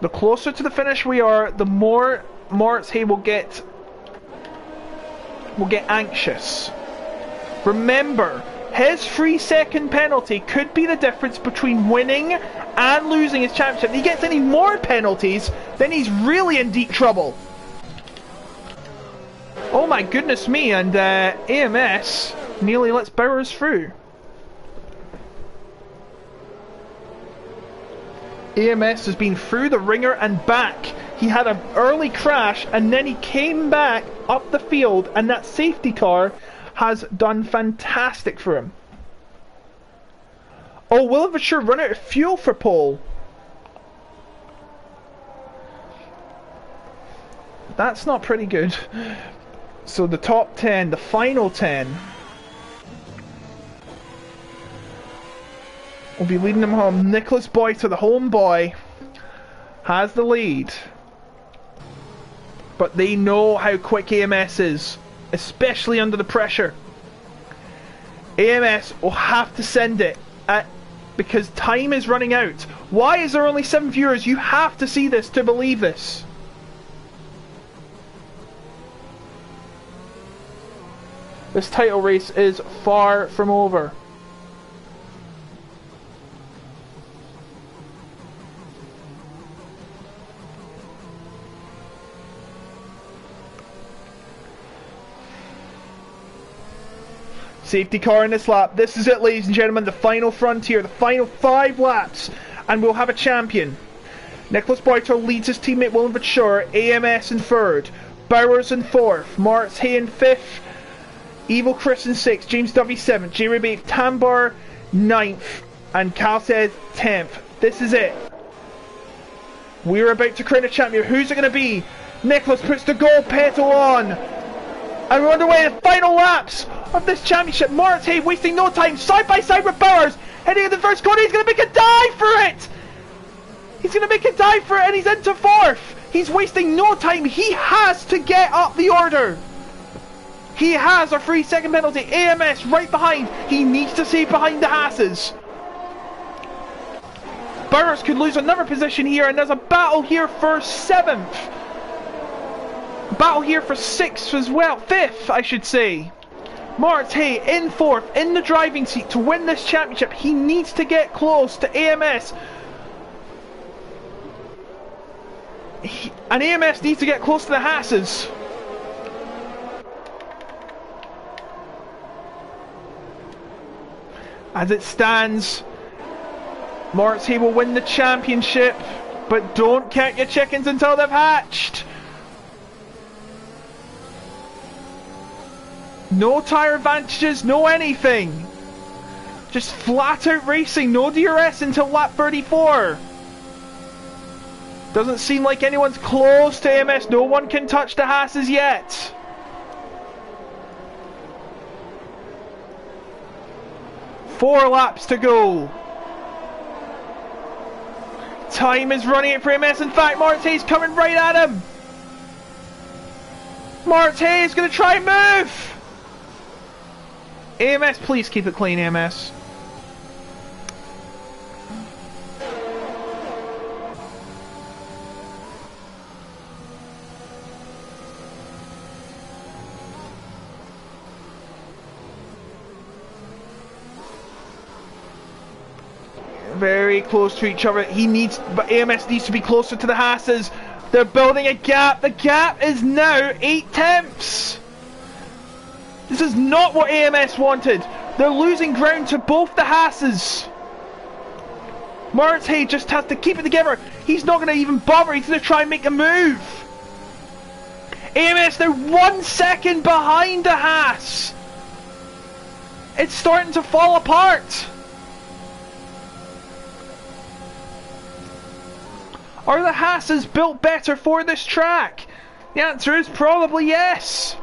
The closer to the finish we are, the more Moritz Hay will get anxious. Remember, his 3-second penalty could be the difference between winning and losing his championship. If he gets any more penalties, then he's really in deep trouble. Oh my goodness me, and AMS nearly lets Bowers through. AMS has been through the ringer and back. He had an early crash and then he came back up the field, and that safety car has done fantastic for him. Oh, will have sure run out of fuel for pole. That's not pretty good. So the top 10, the final 10, will be leading them home. Nicholas Boyter, the home boy, has the lead. But they know how quick AMS is, especially under the pressure. AMS will have to send it because time is running out. Why is there only 7 viewers? You have to see this to believe this. This title race is far from over. Safety car in this lap. This is it, ladies and gentlemen. The final frontier. The final 5 laps. And we'll have a champion. Nicholas Boyter leads his teammate William Fitzgerald. AMS in 3rd. Bowers in 4th. Moritz Hay in 5th. Evil Chris in 6th, James Dovey 7th, Jerry Babe Tambar 9th, and Cal says 10th. This is it. We're about to crown a champion. Who's it going to be? Nicholas puts the gold pedal on. And we're underway the final laps of this championship. Moritz Hay wasting no time, side by side with Bowers. Heading in the first corner, he's going to make a dive for it. He's going to make a dive for it, and he's into 4th. He's wasting no time. He has to get up the order. He has a 3-second penalty. AMS right behind. He needs to stay behind the Haas's. Bowers could lose another position here, and there's a battle here for 7th. Battle here for 6th as well. 5th, I should say. Moritz Hay in 4th, in the driving seat to win this championship. He needs to get close to AMS. And AMS needs to get close to the Haas's. As it stands, Moritz Hay will win the championship, but don't count your chickens until they've hatched. No tyre advantages, no anything. Just flat out racing, no DRS until lap 34. Doesn't seem like anyone's close to AMS, no one can touch the Haas's yet. Four laps to go. Time is running out for AMS. In fact, Moritz Hay's coming right at him. Moritz Hay is going to try and move. AMS, please keep it clean, AMS. Very close to each other. But AMS needs to be closer to the Haas's. They're building a gap. The gap is now 8 tenths. This is not what AMS wanted. They're losing ground to both the Haas's. Moritz Hay just has to keep it together. He's not going to even bother. He's going to try and make a move. AMS now 1 second behind the Haas. It's starting to fall apart. Are the Haas's built better for this track? The answer is probably yes.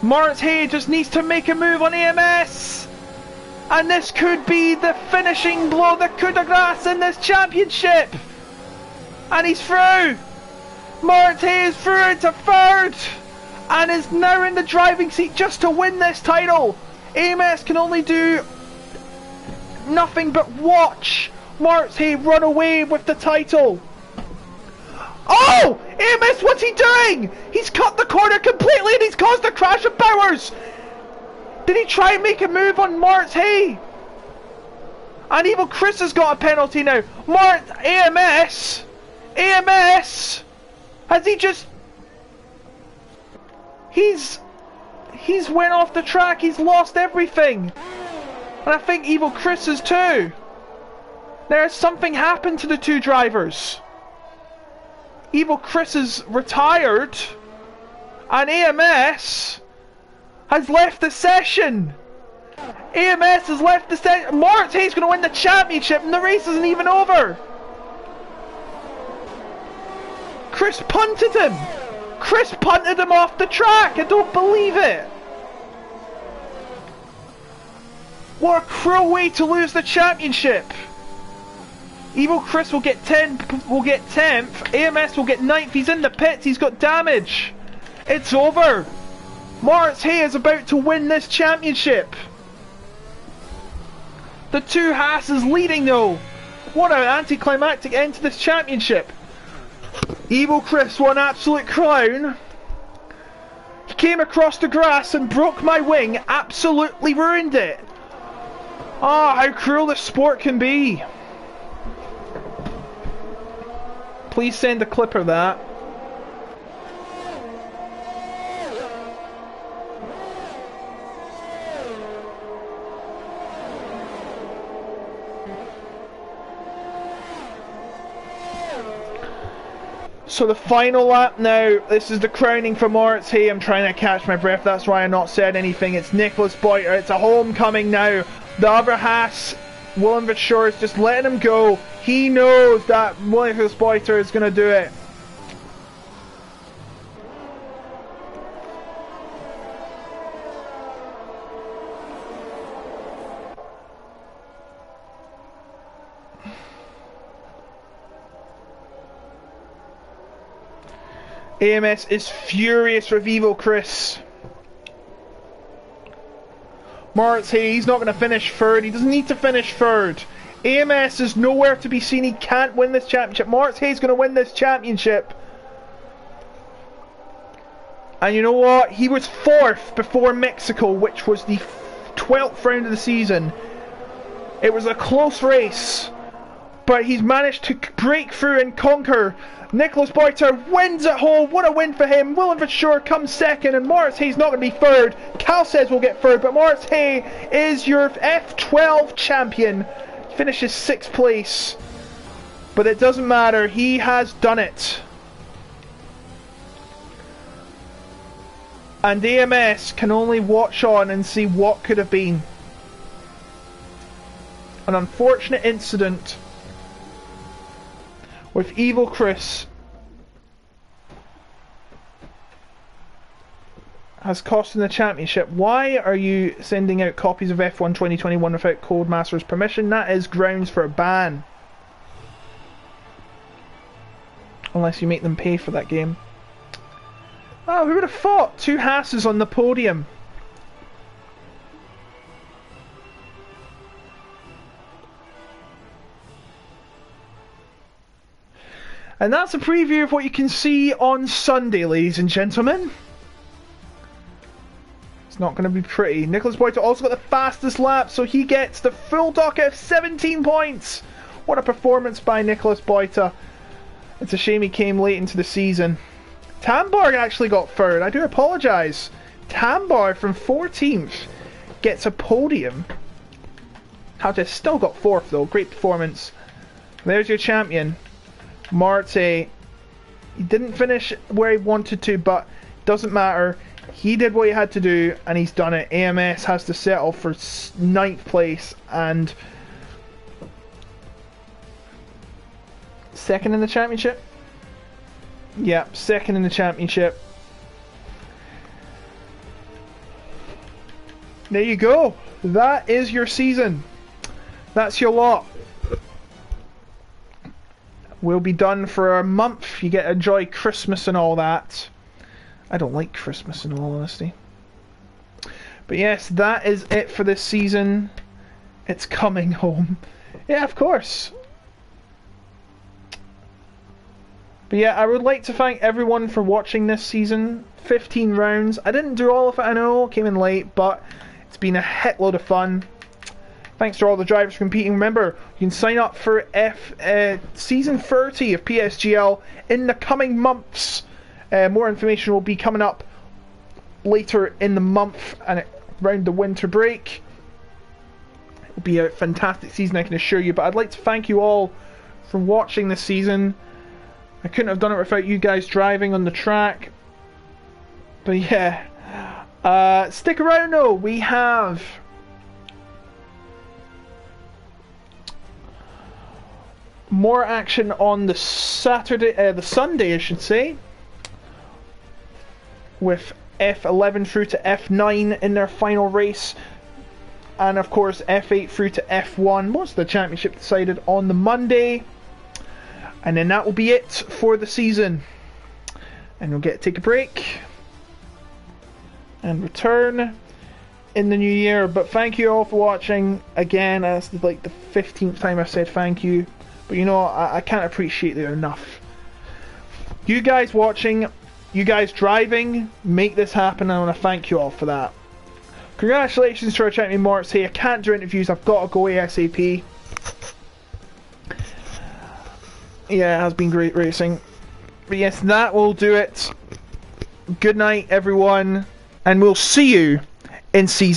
Moritz Hay just needs to make a move on AMS. And this could be the finishing blow, the coup de grace in this championship. And he's through. Moritz Hay is through into third. And is now in the driving seat just to win this title. AMS can only do nothing but watch Moritz Hay run away with the title. Oh! AMS, what's he doing? He's cut the corner completely and he's caused a crash of Bowers. Did he try and make a move on Moritz Hay? And Evil Chris has got a penalty now. AMS, has he just... He's went off the track, he's lost everything. And I think Evil Chris is too. There's something happened to the two drivers. Evil Chris is retired. And AMS has left the session. AMS has left the session. Moritz Hay's going to win the championship and the race isn't even over. Chris punted him. Chris punted him off the track. I don't believe it. What a cruel way to lose the championship. Evil Chris will get 10th. AMS will get 9th. He's in the pits. He's got damage. It's over. Moritz Hay is about to win this championship. The two Haas is leading though. What an anticlimactic end to this championship. Evil Chris, what an absolute clown. He came across the grass and broke my wing. Absolutely ruined it. Ah, how cruel this sport can be. Please send a clip of that. So the final lap now, this is the crowning for Moritz Hay. I'm trying to catch my breath, that's why I've not said anything. It's Nicholas Boyter, it's a homecoming now. The other Haas, Willem Verschoor, is just letting him go. He knows that Nicholas Boyter is going to do it. AMS is furious with Evil Chris. Moritz Hay, he's not going to finish third. He doesn't need to finish third. AMS is nowhere to be seen. He can't win this championship. Moritz Hay's going to win this championship. And you know what? He was 4th before Mexico, which was the 12th round of the season. It was a close race. But he's managed to break through and conquer. Nicholas Boyter wins at home. What a win for him. Willem Verschoor comes second and Moritz Hay's not going to be third. Cal says will get third, but Moritz Hay is your F12 champion. Finishes 6th place. But it doesn't matter. He has done it. And AMS can only watch on and see what could have been. An unfortunate incident with Evil Chris has cost him the championship. Why are you sending out copies of F1 2021 without Codemaster's permission? That is grounds for a ban. Unless you make them pay for that game. Oh, who would have thought? 2 Haas's on the podium. And that's a preview of what you can see on Sunday, ladies and gentlemen. It's not going to be pretty. Nicholas Boyter also got the fastest lap, so he gets the full docket of 17 points. What a performance by Nicholas Boyter. It's a shame he came late into the season. Tamborg actually got third. I do apologise. Tamborg from 14th gets a podium. Countess still got 4th though. Great performance. There's your champion, Marte. He didn't finish where he wanted to, but doesn't matter. He did what he had to do, and he's done it. AMS has to settle for 9th place and 2nd in the championship. Yeah, 2nd in the championship. There you go. That is your season. That's your lot. We'll be done for a month. You get to enjoy Christmas and all that. I don't like Christmas in all honesty. But yes, that is it for this season. It's coming home. Yeah, of course. But yeah, I would like to thank everyone for watching this season. 15 rounds. I didn't do all of it, I know. Came in late, but it's been a heckload of fun. Thanks to all the drivers competing. Remember, you can sign up for Season 30 of PSGL in the coming months. More information will be coming up later in the month and around the winter break. It will be a fantastic season, I can assure you. But I'd like to thank you all for watching this season. I couldn't have done it without you guys driving on the track. But yeah. Stick around though. We have more action on the Sunday, I should say, with F11 through to F9 in their final race, and of course F8 through to F1. Most of the championship decided on the Monday, and then that will be it for the season. And we'll take a break and return in the new year. But thank you all for watching. Again, that's like the 15th time I've said thank you. But you know, I can't appreciate it enough. You guys watching, you guys driving, make this happen. I want to thank you all for that. Congratulations to our champion Morts here. I can't do interviews, I've got to go ASAP. Yeah, it has been great racing. But yes, that will do it. Good night, everyone. And we'll see you in season